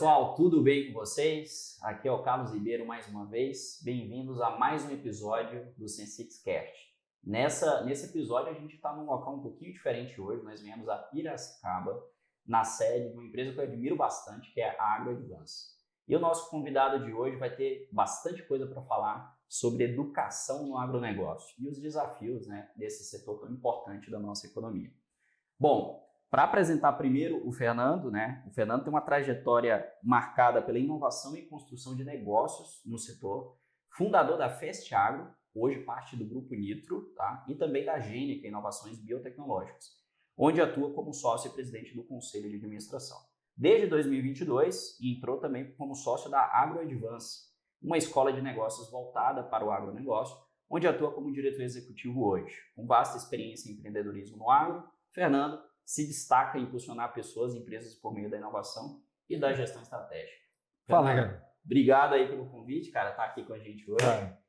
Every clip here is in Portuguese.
pessoal, tudo bem com vocês? Aqui é o Carlos Ribeiro mais uma vez. Bem-vindos a mais um episódio do Sensixcast. Nesse episódio a gente está num local um pouquinho diferente hoje. Nós viemos a Piracicaba, na sede de uma empresa que eu admiro bastante, que é a AgroAdvance. E o nosso convidado de hoje vai ter bastante coisa para falar sobre educação no agronegócio e os desafios, desse setor tão importante da nossa economia. Bom, para apresentar primeiro o Fernando, O Fernando tem uma trajetória marcada pela inovação e construção de negócios no setor, fundador da Fest Agro, hoje parte do Grupo Nitro, tá? E também da Gênica Inovações Biotecnológicas, onde atua como sócio e presidente do Conselho de Administração. Desde 2022, entrou também como sócio da AgroAdvance, uma escola de negócios voltada para o agronegócio, onde atua como diretor executivo hoje. Com vasta experiência em empreendedorismo no agro, Fernando se destaca em impulsionar pessoas e empresas por meio da inovação e da gestão estratégica. Fala, cara. Obrigado aí pelo convite, cara, estar aqui com a gente hoje.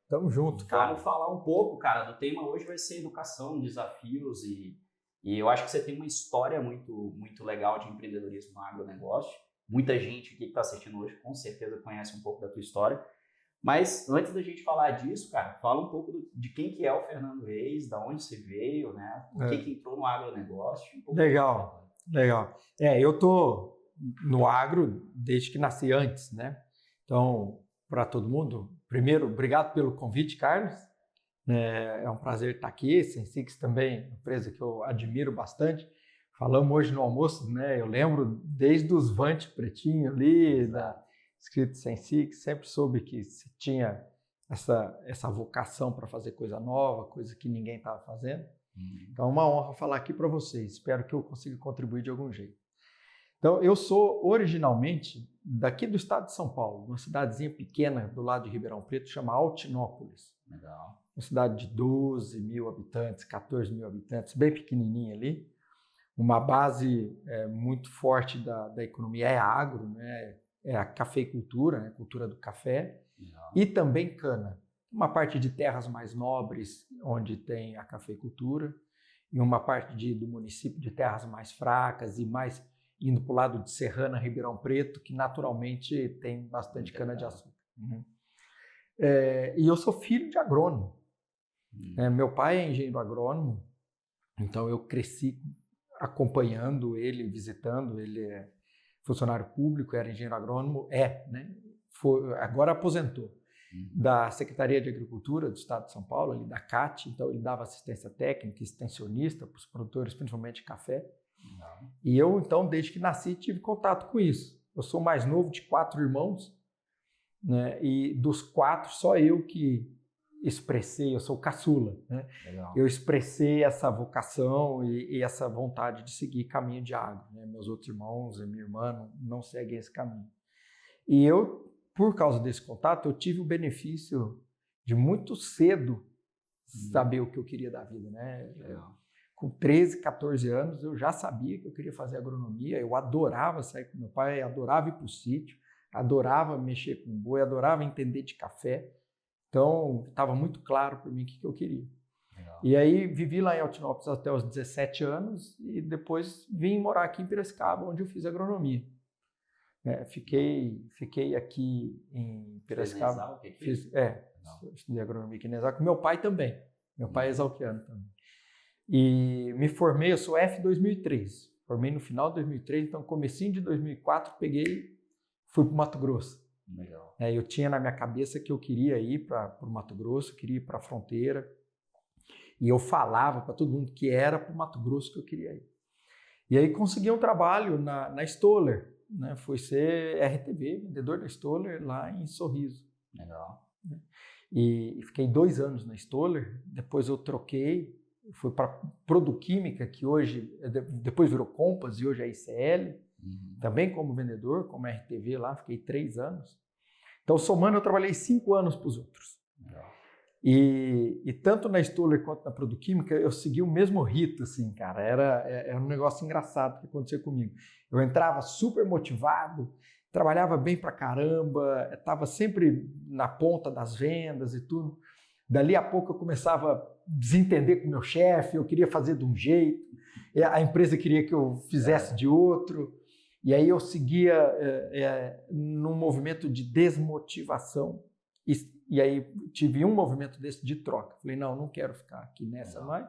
Tamo junto, cara. Vamos falar um pouco, cara, do tema hoje vai ser educação, desafios e eu acho que você tem uma história muito legal de empreendedorismo no agronegócio. Muita gente aqui que está assistindo hoje com certeza conhece um pouco da tua história. Mas antes da gente falar disso, cara, fala um pouco de quem que é o Fernando Reis, da onde você veio, por que entrou no agronegócio. Legal. Eu tô no agro desde que nasci antes, Então, para todo mundo, primeiro, obrigado pelo convite, Carlos. É um prazer estar aqui. Sensix também, empresa que eu admiro bastante. Falamos hoje no almoço, Eu lembro desde os Vante pretinho ali, escrito Sensix, sempre soube que se tinha essa vocação para fazer coisa nova, coisa que ninguém estava fazendo. Então é uma honra falar aqui para vocês. Espero que eu consiga contribuir de algum jeito. Então eu sou originalmente daqui do estado de São Paulo, uma cidadezinha pequena do lado de Ribeirão Preto, chama Altinópolis. Legal. Uma cidade de 12 mil habitantes, 14 mil habitantes, bem pequenininha ali. Uma base muito forte da economia é agro, É a cafeicultura, cultura do café, e também cana. Uma parte de terras mais nobres, onde tem a cafeicultura, e uma parte do município de terras mais fracas e mais indo para o lado de Serrana, Ribeirão Preto, que naturalmente tem bastante cana-de-açúcar. E eu sou filho de agrônomo. Meu pai é engenheiro agrônomo, então eu cresci acompanhando ele, visitando ele. Funcionário público, era engenheiro agrônomo, agora aposentou, da Secretaria de Agricultura do Estado de São Paulo, ali da CAT, então ele dava assistência técnica, extensionista para os produtores, principalmente de café. E eu, então, desde que nasci, tive contato com isso. Eu sou o mais novo de 4 irmãos, e dos 4, só eu que expressei, eu sou caçula, Eu expressei essa vocação e essa vontade de seguir caminho de agro, Meus outros irmãos e minha irmã não seguem esse caminho. E eu, por causa desse contato, eu tive o benefício de muito cedo saber o que eu queria da vida, Com 13, 14 anos, eu já sabia que eu queria fazer agronomia, eu adorava sair com meu pai, adorava ir para o sítio, adorava mexer com boi, adorava entender de café. Então, estava muito claro para mim o que eu queria. Legal. E aí, vivi lá em Altinópolis até os 17 anos e depois vim morar aqui em Piracicaba, onde eu fiz agronomia. Fiquei aqui em Piracicaba. Estudei agronomia aqui em Exalc. Meu pai também. Meu pai é exalquiano também. E me formei, eu sou F 2003. Formei no final de 2003, então comecinho de 2004, fui para o Mato Grosso. Legal. Eu tinha na minha cabeça que eu queria ir para o Mato Grosso, queria ir para a fronteira, e eu falava para todo mundo que era para o Mato Grosso que eu queria ir. E aí consegui um trabalho na Stoller, fui ser RTV, vendedor da Stoller lá em Sorriso. Legal. E fiquei 2 anos na Stoller, depois eu troquei, fui para Produquímica, que hoje, depois virou Compass e hoje é ICL, também como vendedor, como RTV lá, fiquei 3 anos. Então, somando, eu trabalhei 5 anos para os outros. Legal. E tanto na Stoller quanto na Produquímica, eu segui o mesmo rito, assim, cara. Era um negócio engraçado que acontecia comigo. Eu entrava super motivado, trabalhava bem pra caramba, estava sempre na ponta das vendas e tudo. Dali a pouco eu começava a desentender com o meu chefe, eu queria fazer de um jeito, a empresa queria que eu fizesse de outro. E aí eu seguia num movimento de desmotivação. E aí tive um movimento desse de troca. Falei, não quero ficar aqui nessa mais.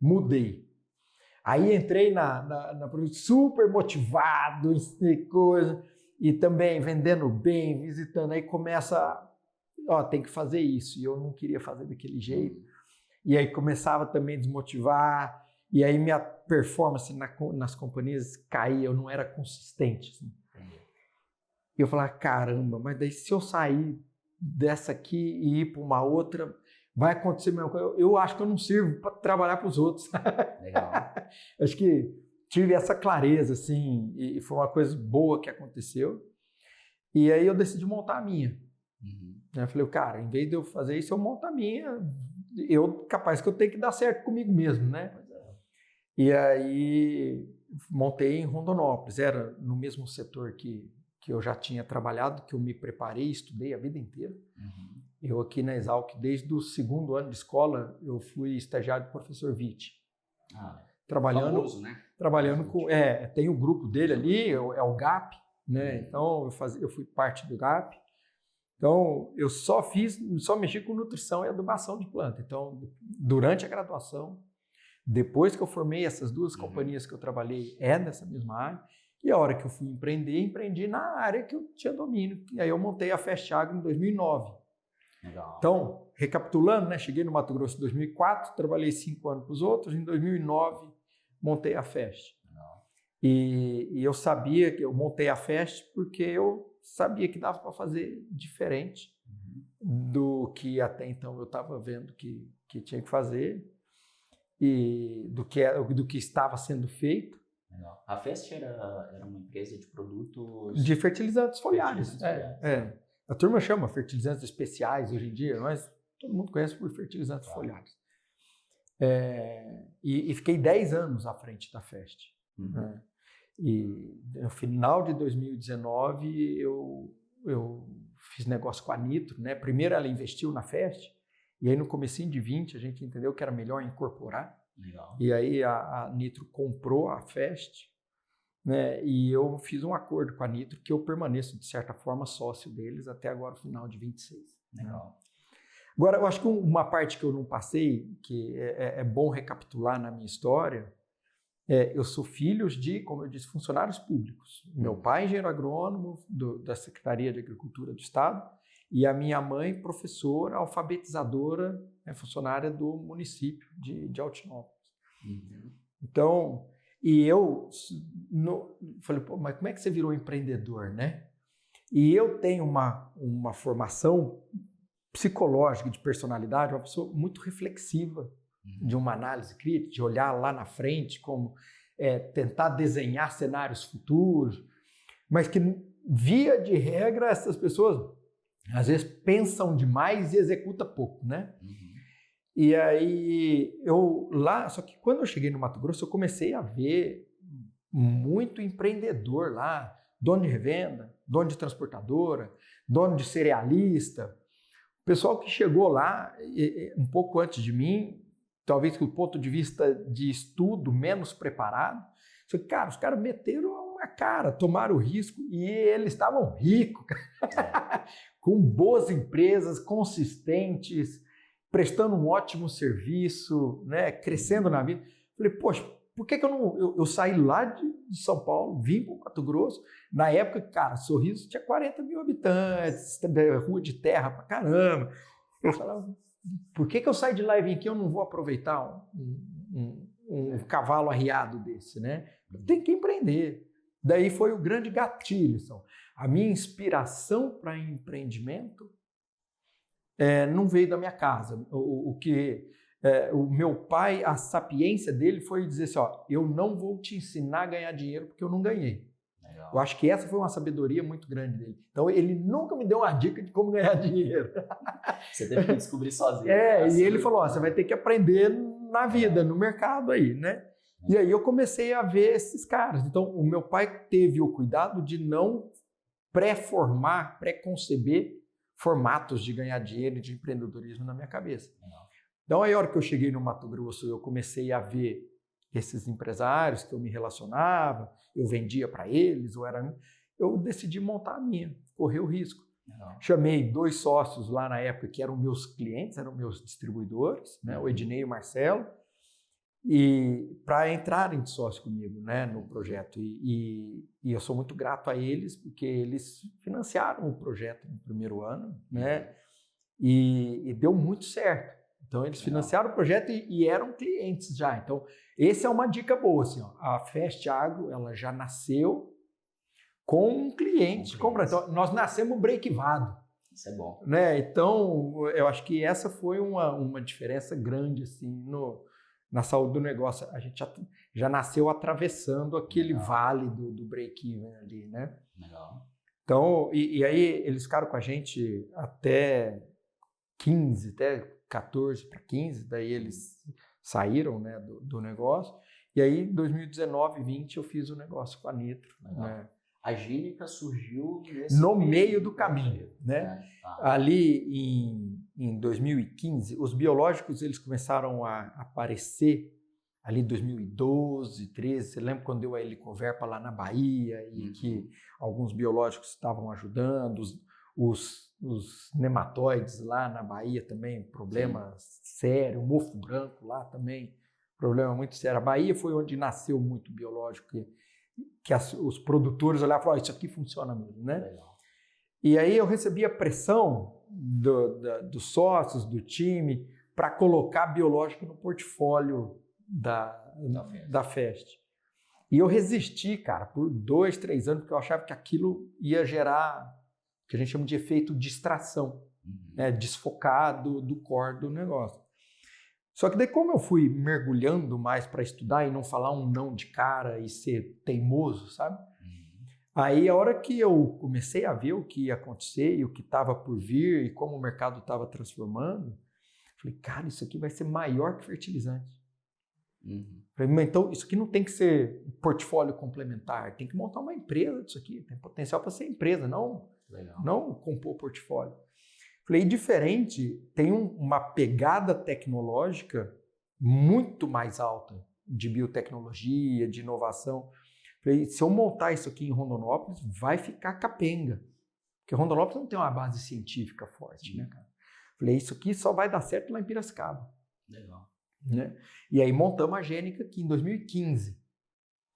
Mudei. Aí entrei na super motivado, coisa, e também vendendo bem, visitando. Aí começa, tem que fazer isso. E eu não queria fazer daquele jeito. E aí começava também a desmotivar. E aí minha performance nas companhias caía, eu não era consistente. Assim. E eu falava, caramba, mas daí se eu sair dessa aqui e ir para uma outra, vai acontecer a mesma coisa. Eu acho que eu não sirvo para trabalhar para os outros. Legal. Acho que tive essa clareza, assim, e foi uma coisa boa que aconteceu. E aí eu decidi montar a minha. Eu falei, cara, em vez de eu fazer isso, eu monto a minha. Capaz que eu tenho que dar certo comigo mesmo, né? E aí montei em Rondonópolis, era no mesmo setor que eu já tinha trabalhado, que eu me preparei, estudei a vida inteira. Eu aqui na Exalc, desde o 2º ano de escola, eu fui estagiário do professor Witt. Trabalhando, famoso, né? Trabalhando com... tem o grupo dele ali, é o GAP, né? Então eu fui parte do GAP. Então eu só mexi com nutrição e adubação de planta. Então, durante a graduação, depois que eu formei essas 2 companhias que eu trabalhei, nessa mesma área. E a hora que eu fui empreendi na área que eu tinha domínio. E aí eu montei a Fest Agro em 2009. Legal. Então, recapitulando, né? Cheguei no Mato Grosso em 2004, trabalhei 5 anos para os outros. Em 2009, montei a Fest. E eu sabia que eu montei a Fest porque eu sabia que dava para fazer diferente do que até então eu estava vendo que tinha que fazer. E do que estava sendo feito. Legal. A Fest era uma empresa de produtos... De fertilizantes foliares. A turma chama fertilizantes especiais hoje em dia, mas todo mundo conhece por fertilizantes foliares. E fiquei 10 anos à frente da Fest. E no final de 2019 eu fiz negócio com a Nitro, né? Primeiro ela investiu na Fest. E aí no comecinho de 20 a gente entendeu que era melhor incorporar. Legal. E aí a Nitro comprou a Fest, né? E eu fiz um acordo com a Nitro que eu permaneço, de certa forma, sócio deles até agora, o final de 26. Legal. Né? Agora, eu acho que uma parte que eu não passei, que é bom recapitular na minha história, eu sou filho de, como eu disse, funcionários públicos. Meu pai é engenheiro agrônomo da Secretaria de Agricultura do Estado, e a minha mãe, professora, alfabetizadora, funcionária do município de Altinópolis. Então, e eu falei, pô, mas como é que você virou empreendedor, né? E eu tenho uma formação psicológica de personalidade, uma pessoa muito reflexiva, de uma análise crítica, de olhar lá na frente, como tentar desenhar cenários futuros, mas que, via de regra, essas pessoas às vezes pensam demais e executam pouco, né? E aí, só que quando eu cheguei no Mato Grosso, eu comecei a ver muito empreendedor lá, dono de revenda, dono de transportadora, dono de cerealista. O pessoal que chegou lá um pouco antes de mim, talvez do ponto de vista de estudo menos preparado, cara, os caras meteram a cara, tomaram o risco e eles estavam ricos, com boas empresas, consistentes, prestando um ótimo serviço, né, crescendo na vida. Falei, poxa, por que eu saí lá de São Paulo, vim para o Mato Grosso, na época, cara, Sorriso tinha 40 mil habitantes, rua de terra pra caramba. Eu falava, por que eu saí de lá e vim aqui, eu não vou aproveitar um cavalo arriado desse, né? Tem que empreender. Daí foi o grande gatilho. A minha inspiração para empreendimento não veio da minha casa. O meu pai, a sapiência dele foi dizer assim, eu não vou te ensinar a ganhar dinheiro porque eu não ganhei. Legal. Eu acho que essa foi uma sabedoria muito grande dele. Então, ele nunca me deu uma dica de como ganhar dinheiro. Você teve que descobrir sozinho. E ele falou, você vai ter que aprender na vida, no mercado aí, né? E aí eu comecei a ver esses caras. Então, o meu pai teve o cuidado de não pré-conceber formatos de ganhar dinheiro e de empreendedorismo na minha cabeça. Então, aí a hora que eu cheguei no Mato Grosso, eu comecei a ver esses empresários que eu me relacionava, eu vendia para eles, eu decidi montar a minha, correr o risco. Legal. Chamei 2 sócios lá na época que eram meus clientes, eram meus distribuidores, né, o Ednei e o Marcelo, e para entrarem de sócio comigo, né, no projeto. E eu sou muito grato a eles, porque eles financiaram o projeto no primeiro ano, né, e deu muito certo. Então, eles financiaram o projeto e eram clientes já. Então, essa é uma dica boa. Assim, ó, a Fast Agro, ela já nasceu com um cliente comprando. Então, nós nascemos breakivado. Isso é bom. Né? Então, eu acho que essa foi uma diferença grande assim, na saúde do negócio. A gente já nasceu atravessando aquele vale do break-even ali, né? Legal. Então, e aí eles ficaram com a gente até 14 para 15, daí eles saíram, né, do negócio. E aí, em 2019 e 20, eu fiz o negócio com a Nitro. Né? A Gênica surgiu no meio do caminho, né? Ali em 2015, os biológicos eles começaram a aparecer ali em 2012, 13. Você lembra quando deu a Helicoverpa lá na Bahia e que alguns biológicos estavam ajudando, os nematóides lá na Bahia também, problema sério, o mofo branco lá também, problema muito sério. A Bahia foi onde nasceu muito biológico, que os produtores olhavam e falavam, isso aqui funciona mesmo, né? Legal. E aí eu recebia pressão dos sócios, do time, para colocar biológico no portfólio da Fest. E eu resisti, cara, por 2, 3 anos, porque eu achava que aquilo ia gerar o que a gente chama de efeito distração, né? Desfocar do core do negócio. Só que daí, como eu fui mergulhando mais para estudar e não falar um não de cara e ser teimoso, sabe? Aí, a hora que eu comecei a ver o que ia acontecer e o que estava por vir e como o mercado estava transformando, falei, cara, isso aqui vai ser maior que fertilizante. Falei, mas então, isso aqui não tem que ser um portfólio complementar, tem que montar uma empresa disso aqui, tem potencial para ser empresa, não compor portfólio. Falei, diferente, tem uma pegada tecnológica muito mais alta de biotecnologia, de inovação. Falei, se eu montar isso aqui em Rondonópolis, vai ficar capenga. Porque Rondonópolis não tem uma base científica forte, né, cara? Falei, isso aqui só vai dar certo lá em Piracicaba. Legal. Né? E aí montamos a Gênica aqui em 2015.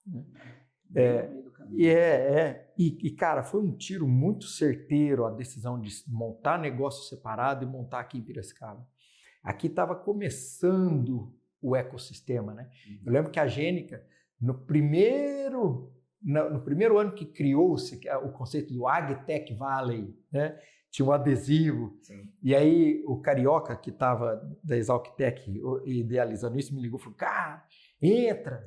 Né? E, cara, foi um tiro muito certeiro a decisão de montar negócio separado e montar aqui em Piracicaba. Aqui estava começando o ecossistema, né? Eu lembro que a Gênica, no primeiro ano que criou-se o conceito do AgTech Valley, né? Tinha um adesivo. Sim. E aí o Carioca, que estava da Exalctech idealizando isso, me ligou e falou, cara, entra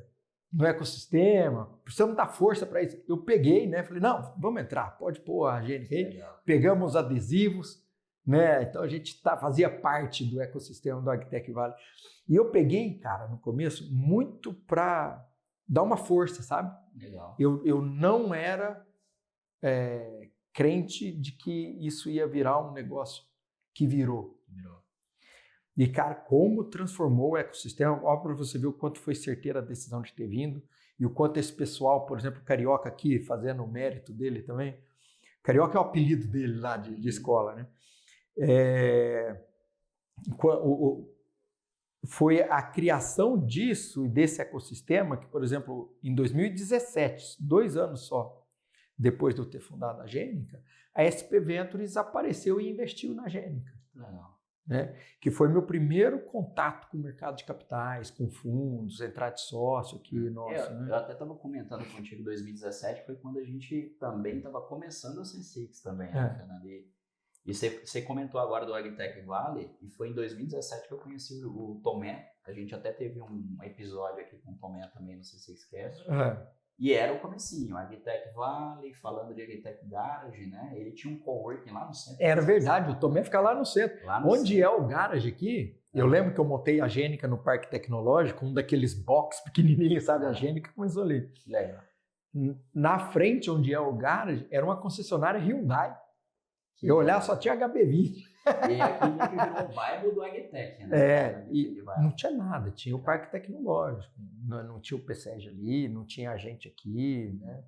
no ecossistema, precisamos dar força para isso. Eu peguei, né? Falei, não, vamos entrar, pode pôr a Gênica aí. Pegamos os adesivos, né? Então a gente fazia parte do ecossistema do AgTech Valley. E eu peguei, cara, no começo, muito para dar uma força, sabe? Legal. Eu não era crente de que isso ia virar um negócio que virou. E, cara, como transformou o ecossistema, óbvio, você viu o quanto foi certeira a decisão de ter vindo e o quanto esse pessoal, por exemplo, o Carioca aqui, fazendo o mérito dele também. Carioca é o apelido dele lá de escola, né? Foi a criação disso e desse ecossistema que, por exemplo, em 2017, 2 anos só depois de eu ter fundado a Gênica, a SP Ventures apareceu e investiu na Gênica. Legal. Né? Que foi meu primeiro contato com o mercado de capitais, com fundos, entrar de sócio aqui. Nossa, né? Eu até estava comentando contigo em 2017, foi quando a gente também estava começando a Sensix também, né, Fernando? E você comentou agora do AgTech Valley, e foi em 2017 que eu conheci o Tomé. A gente até teve um episódio aqui com o Tomé também no C6Cast. E era o comecinho, AgTech Valley, falando de AgTech Garage, né? Ele tinha um coworking lá no centro. Era verdade, o Tomé fica lá no centro. Onde é o Garage aqui? Eu lembro que eu montei a Gênica no Parque Tecnológico, um daqueles box pequenininhos, sabe? A Gênica começou ali. Legal. Na frente, onde é o Garage, era uma concessionária Hyundai. Eu olhar, só tinha HB20. E aqui meio que virou um bairro do AgTech, né? E não tinha nada, tinha o Parque Tecnológico, não tinha o PSEG ali, não tinha a gente aqui, né?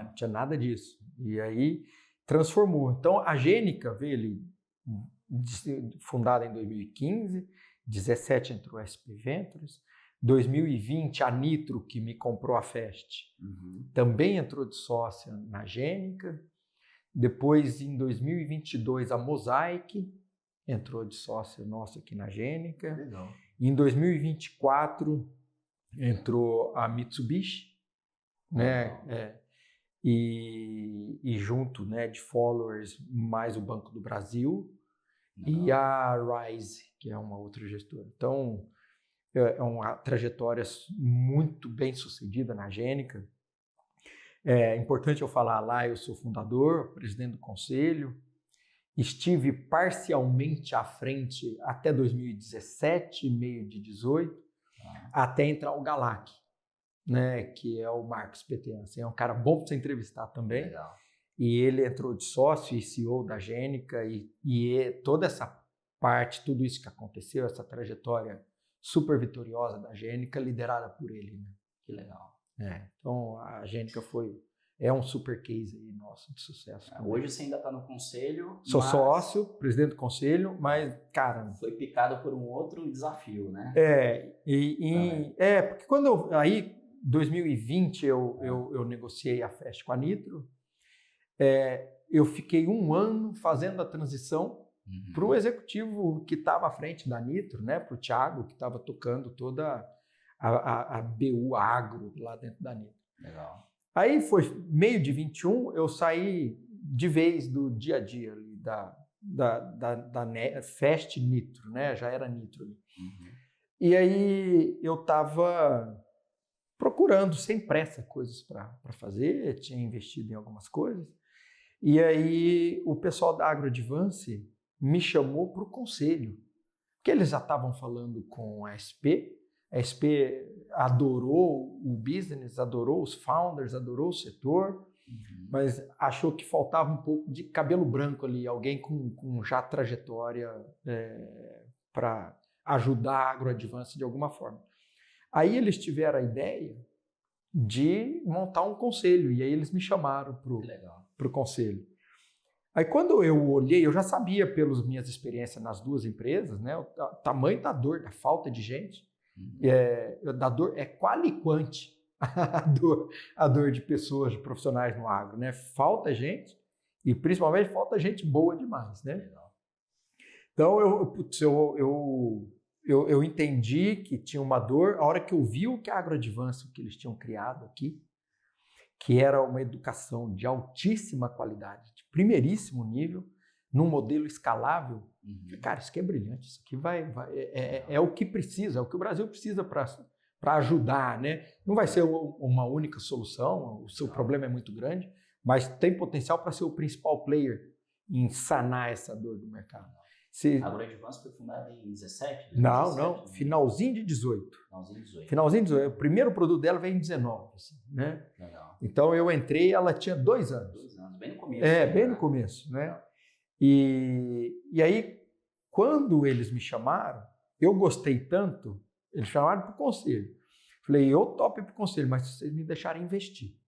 Não tinha nada disso. E aí transformou. Então a Gênica veio ali, fundada em 2015, 17 entrou a SP Ventures, 2020 a Nitro, que me comprou a Fest, também entrou de sócia na Gênica. Depois, em 2022, a Mosaic entrou de sócia nossa aqui na Gênica. Legal. Em 2024 entrou a Mitsubishi, né? E junto, né, de followers, mais o Banco do Brasil. E a Rise, que é uma outra gestora. Então, é uma trajetória muito bem sucedida na Gênica. É importante eu falar lá, eu sou fundador, presidente do conselho, estive parcialmente à frente até 2017, meio de 18, até entrar o Galac, né, que é o Marcos Peteance. É um cara bom para você entrevistar também. Legal. E ele entrou de sócio e CEO da Gênica e toda essa parte, tudo isso que aconteceu, essa trajetória super vitoriosa da Gênica, liderada por ele. Né? Que legal. Então a Gênica é um super case aí nosso de sucesso. Hoje você ainda está no conselho. Sou sócio, presidente do conselho, mas, cara... Foi picado por um outro desafio, né? Porque quando aí, 2020, eu negociei a Fest com a Nitro, eu fiquei um ano fazendo a transição para o executivo que estava à frente da Nitro, né? Para o Thiago, que estava tocando toda a BU Agro lá dentro da Nitro. Legal. Aí foi meio de 21, eu saí de vez do dia a dia ali, da Fest Nitro, né? Já era Nitro ali. E aí eu estava procurando sem pressa coisas para fazer, tinha investido em algumas coisas. E aí o pessoal da AgroAdvance me chamou para o conselho, porque eles já estavam falando com a SP adorou o business, adorou os founders, adorou o setor, mas achou que faltava um pouco de cabelo branco ali, alguém com já trajetória para ajudar a AgroAdvance de alguma forma. Aí eles tiveram a ideia de montar um conselho, e aí eles me chamaram para o conselho. Aí quando eu olhei, eu já sabia pelas minhas experiências nas duas empresas, né, o tamanho da dor, da falta de gente, da dor é quali e quanti, a dor de pessoas, de profissionais no agro, né? Falta gente e principalmente falta gente boa demais, né? Então eu entendi que tinha uma dor. A hora que eu vi o que a AgroAdvance, o que eles tinham criado aqui, que era uma educação de altíssima qualidade, de primeiríssimo nível, num modelo escalável, cara, isso aqui é brilhante, isso aqui é o que precisa, é o que o Brasil precisa para ajudar, né? Não vai ser uma única solução, o seu problema é muito grande, mas tem potencial para ser o principal player em sanar essa dor do mercado. A AgroAdvance foi fundada em 17? Não, finalzinho de 18. Finalzinho de 18. O primeiro produto dela veio em 19, assim, né? Legal. Então eu entrei, ela tinha 2 anos. 2 anos, bem no começo. Bem no começo, né? E aí, quando eles me chamaram, eu gostei tanto, eles chamaram para o conselho. Falei, eu topo para o conselho, mas se vocês me deixarem investir.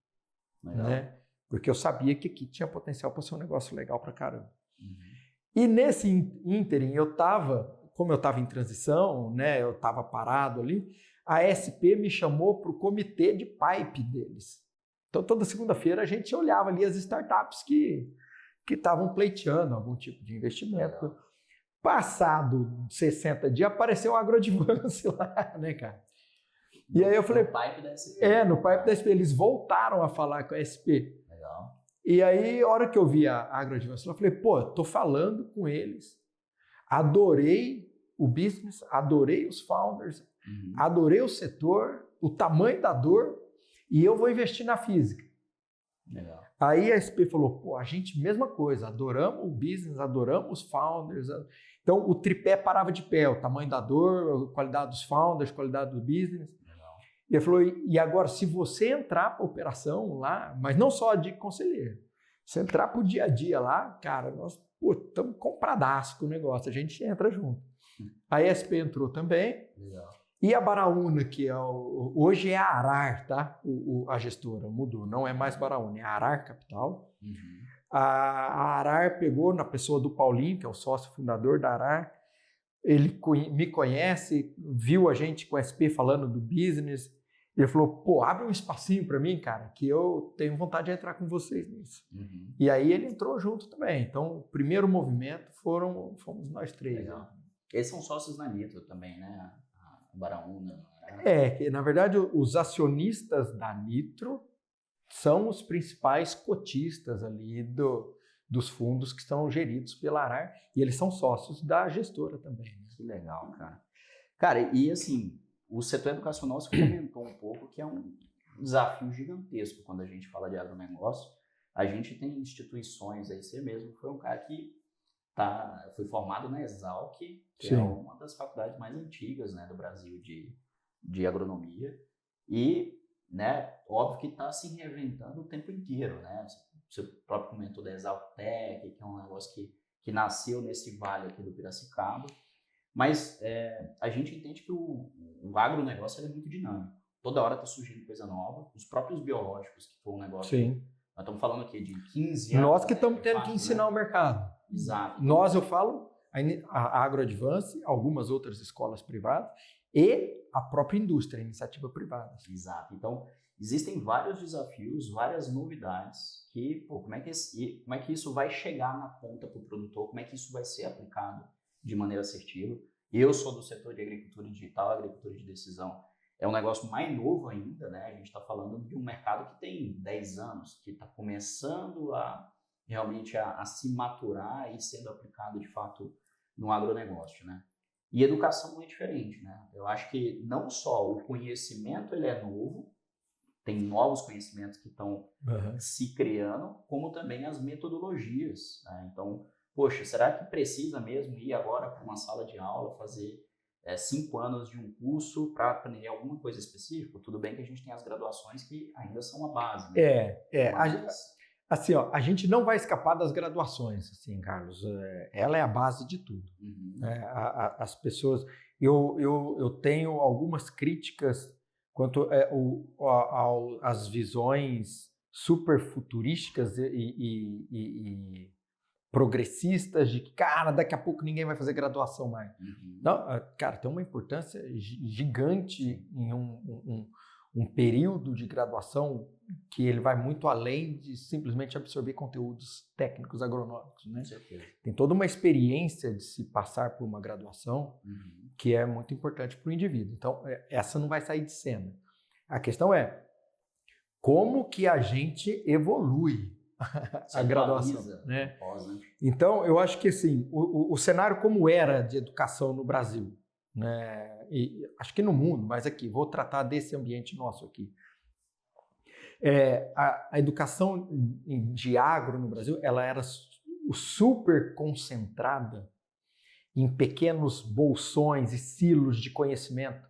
Né? Porque eu sabia que aqui tinha potencial para ser um negócio legal para caramba. E nesse ínterim, como eu estava em transição, né, eu estava parado ali, a SP me chamou para o comitê de pipe deles. Então, toda segunda-feira a gente olhava ali as startups que estavam pleiteando algum tipo de investimento. Passado 60 dias, apareceu o AgroAdvance lá, né, cara? E aí eu falei... No pipe da SP. No pipe da SP. Eles voltaram a falar com a SP. Legal. E aí, a hora que eu vi a AgroAdvance, eu falei, pô, tô falando com eles. Adorei o business, adorei os founders, adorei o setor, o tamanho da dor, e eu vou investir na física. Legal. Aí a SP falou, pô, a gente, mesma coisa, adoramos o business, adoramos os founders. Então, o tripé parava de pé, o tamanho da dor, a qualidade dos founders, a qualidade do business. Legal. E ele falou, e agora, se você entrar para a operação lá, mas não só de conselheiro, se entrar para o dia a dia lá, cara, nós pô, estamos compradaço com o negócio, a gente entra junto. A ESP entrou também. Legal. E a Baraúna, que hoje é a Arar, tá? A gestora mudou, não é mais Baraúna, é a Arar Capital. Uhum. A Arar pegou na pessoa do Paulinho, que é o sócio fundador da Arar. Ele me conhece, viu a gente com a SP falando do business. Ele falou, pô, abre um espacinho para mim, cara, que eu tenho vontade de entrar com vocês nisso. Uhum. E aí ele entrou junto também. Então, o primeiro movimento fomos nós três. Legal. Eles são sócios na Nitro também, né? A Baraúna. Que na verdade os acionistas da Nitro são os principais cotistas ali dos fundos que são geridos pela Arar, e eles são sócios da gestora também. Né? Que legal, cara. Cara, e assim, o setor educacional você comentou um pouco que é um desafio gigantesco quando a gente fala de agronegócio. A gente tem instituições aí, você mesmo foi um cara que foi formado na Exalc, que Sim. é uma das faculdades mais antigas, né, do Brasil de agronomia, e, né, óbvio que está se reinventando o tempo inteiro, né? Você próprio comentou da Exaltec, que é um negócio que nasceu nesse vale aqui do Piracicaba, mas a gente entende que o agronegócio é muito dinâmico. Toda hora está surgindo coisa nova. Os próprios biológicos, que foi um negócio... Sim. Nós estamos falando aqui de 15 anos... Nós que estamos tendo que ensinar o mercado. Exato. Nós, eu falo, a AgroAdvance, algumas outras escolas privadas e a própria indústria, a iniciativa privada. Exato. Então, existem vários desafios, várias novidades que, pô, como é que isso vai chegar na ponta para o produtor, como é que isso vai ser aplicado de maneira assertiva. Eu sou do setor de agricultura digital, agricultura de decisão. É um negócio mais novo ainda, né? A gente está falando de um mercado que tem 10 anos, que está começando realmente a se maturar e sendo aplicado de fato no agronegócio, né? E educação não é diferente, né? Eu acho que não só o conhecimento ele é novo, tem novos conhecimentos que estão se criando, como também as metodologias, né? Então, poxa, será que precisa mesmo ir agora para uma sala de aula, fazer 5 anos de um curso para aprender alguma coisa específica? Tudo bem que a gente tem as graduações que ainda são a base, né? Assim, ó, a gente não vai escapar das graduações, assim, Carlos. Ela é a base de tudo. Uhum. As pessoas... Eu tenho algumas críticas quanto às visões super futurísticas e progressistas de que, cara, daqui a pouco ninguém vai fazer graduação mais. Uhum. Não, cara, tem uma importância gigante em um período de graduação que ele vai muito além de simplesmente absorver conteúdos técnicos agronômicos, né? Com certeza. Tem toda uma experiência de se passar por uma graduação que é muito importante para o indivíduo. Então, essa não vai sair de cena. A questão é como que a gente evolui a graduação, né? Então, eu acho que assim, o cenário como era de educação no Brasil, né? E acho que no mundo, mas aqui, vou tratar desse ambiente nosso aqui. A educação de agro no Brasil, ela era super concentrada em pequenos bolsões e silos de conhecimento.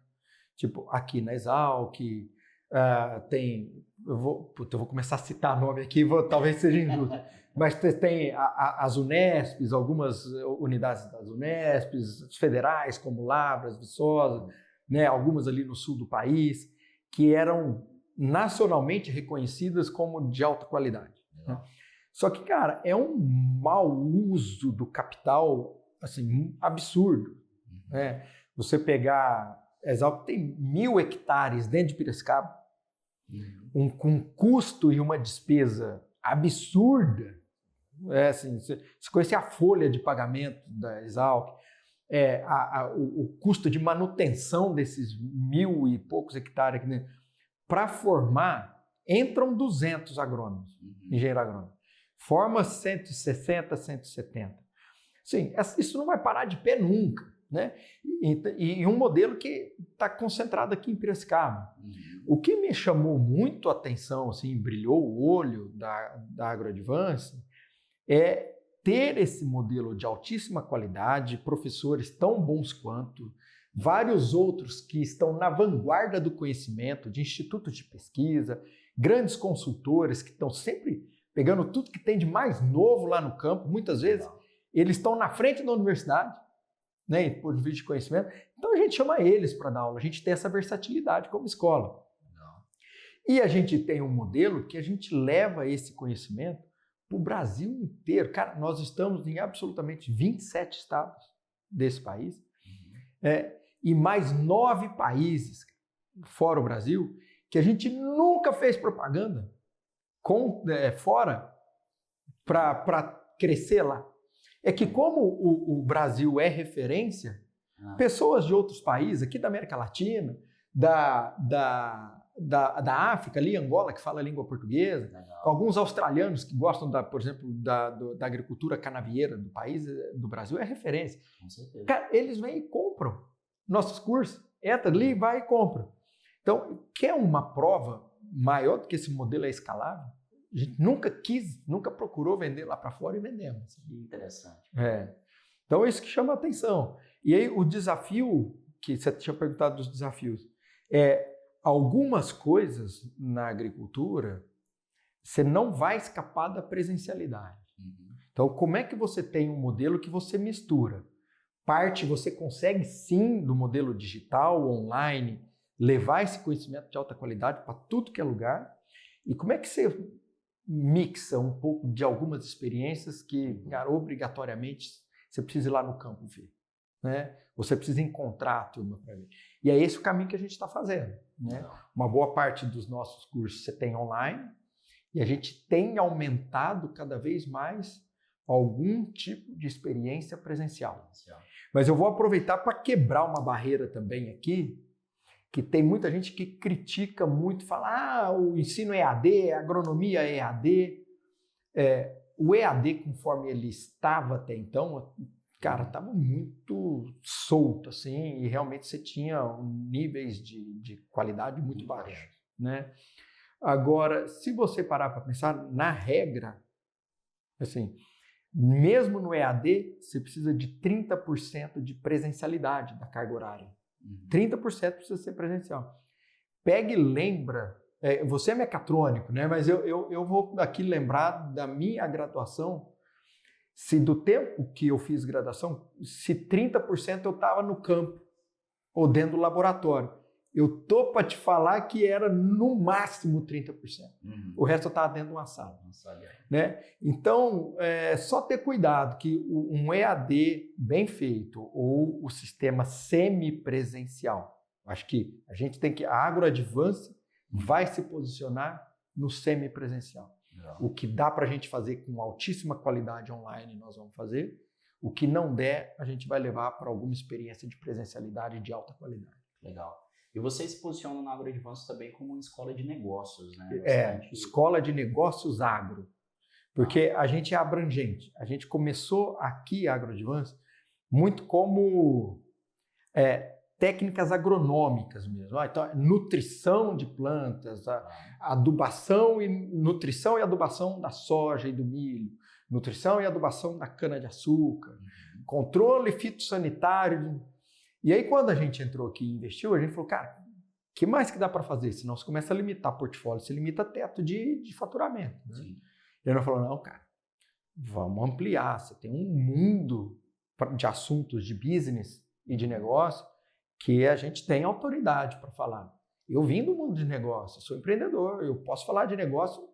Tipo, aqui na Exalc, tem... Eu vou começar a citar nome aqui, talvez seja injusto, mas tem as Unesps, algumas unidades das Unesps, as federais, como Lavras, Viçosa, né, algumas ali no sul do país, que eram nacionalmente reconhecidas como de alta qualidade. Né? Só que, cara, é um mau uso do capital assim, absurdo. Né? Você pegar... Exalc tem 1.000 hectares dentro de Piracicaba, com um custo e uma despesa absurda. Assim, você conhecer a folha de pagamento da Exalc, o custo de manutenção desses 1.000 e poucos hectares, né? Para formar, entram 200 agrônomos, engenheiro agrônomo. Forma 160, 170. Sim, isso não vai parar de pé nunca. Né? E um modelo que está concentrado aqui em Piracicaba. O que me chamou muito a atenção, assim, brilhou o olho da AgroAdvance, é ter esse modelo de altíssima qualidade, professores tão bons quanto, vários outros que estão na vanguarda do conhecimento, de institutos de pesquisa, grandes consultores que estão sempre pegando tudo que tem de mais novo lá no campo, muitas vezes eles estão na frente da universidade, né, por vídeo de conhecimento, então a gente chama eles para dar aula, a gente tem essa versatilidade como escola. E a gente tem um modelo que a gente leva esse conhecimento para o Brasil inteiro. Cara, nós estamos em absolutamente 27 estados desse país, e mais 9 países fora o Brasil, que a gente nunca fez propaganda fora para crescer lá. É que como o Brasil é referência, pessoas de outros países, aqui da América Latina, da África, ali, Angola, que fala a língua portuguesa, alguns australianos que gostam, por exemplo, da agricultura canavieira do país, do Brasil, é referência. Com certeza. Cara, eles vêm e compram nossos cursos. Entra ali, vai e compra. Então, quer uma prova maior do que esse modelo é escalável? A gente nunca procurou vender lá para fora e vendemos. Interessante. Então, é isso que chama a atenção. E aí, o desafio, que você tinha perguntado dos desafios, algumas coisas na agricultura, você não vai escapar da presencialidade. Então, como é que você tem um modelo que você mistura? Parte você consegue sim do modelo digital, online, levar esse conhecimento de alta qualidade para tudo que é lugar. E como é que você mixa um pouco de algumas experiências que, cara, obrigatoriamente você precisa ir lá no campo ver, né? Você precisa encontrar a turma para ver. E é esse o caminho que a gente está fazendo, né? Uma boa parte dos nossos cursos você tem online e a gente tem aumentado cada vez mais algum tipo de experiência presencial. Mas eu vou aproveitar para quebrar uma barreira também aqui, que tem muita gente que critica muito, fala, o ensino é EAD, a agronomia é EAD. O EAD, conforme ele estava até então, cara, estava muito solto, assim, e realmente você tinha níveis de qualidade muito baixos, né? Agora, se você parar para pensar, na regra, assim, mesmo no EAD, você precisa de 30% de presencialidade da carga horária. 30% precisa ser presencial. Pega e lembra, você é mecatrônico, né? Mas eu vou aqui lembrar da minha graduação, se do tempo que eu fiz graduação, se 30% eu estava no campo ou dentro do laboratório. Eu tô para te falar que era no máximo 30%. O resto eu estava dentro de uma sala. Né? Então, só ter cuidado que um EAD bem feito ou o sistema semipresencial, acho que a gente tem que... A AgroAdvance vai se posicionar no semipresencial. O que dá para a gente fazer com altíssima qualidade online, nós vamos fazer. O que não der, a gente vai levar para alguma experiência de presencialidade de alta qualidade. Legal. E vocês se posicionam na AgroAdvance também como uma escola de negócios, né? Escola de negócios agro. Porque a gente é abrangente. A gente começou aqui, a AgroAdvance, muito como técnicas agronômicas mesmo. Então, nutrição de plantas, adubação e nutrição e adubação da soja e do milho, nutrição e adubação da cana-de-açúcar, controle fitossanitário. E aí, quando a gente entrou aqui e investiu, a gente falou, cara, o que mais que dá para fazer? Senão você começa a limitar portfólio, você limita teto de faturamento. Né? E aí nós falamos, não, cara, vamos ampliar. Você tem um mundo de assuntos de business e de negócio que a gente tem autoridade para falar. Eu vim do mundo de negócio, sou empreendedor, eu posso falar de negócio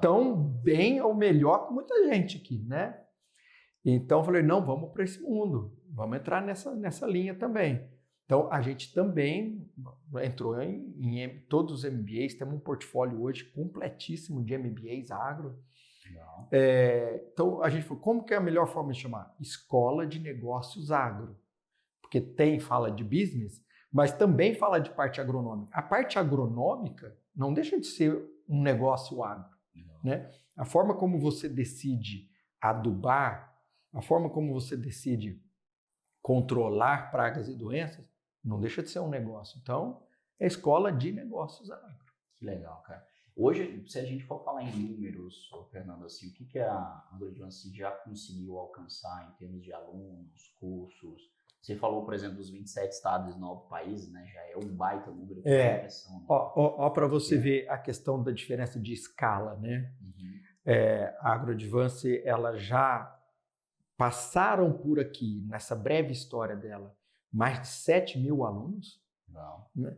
tão bem ou melhor que muita gente aqui, né? Então eu falei, não, vamos para esse mundo, vamos entrar nessa linha também. Então a gente também entrou em todos os MBAs, temos um portfólio hoje completíssimo de MBAs agro. Então a gente falou, como que é a melhor forma de chamar? Escola de Negócios Agro. Porque fala de business, mas também fala de parte agronômica. A parte agronômica não deixa de ser um negócio agro. Né? A forma como você decide adubar, a forma como você decide controlar pragas e doenças, não deixa de ser um negócio. Então, é escola de negócios agro. Que legal, cara. Hoje, se a gente for falar em números, Fernando, assim, o que a AgroAdvance já conseguiu alcançar em termos de alunos, cursos? Você falou, por exemplo, dos 27 estados e 9 países, né? Já é um baita número de pressão. Né? Ó, para você ver a questão da diferença de escala, né? A AgroAdvance, ela já passaram por aqui, nessa breve história dela, mais de 7 mil alunos. Não. Né?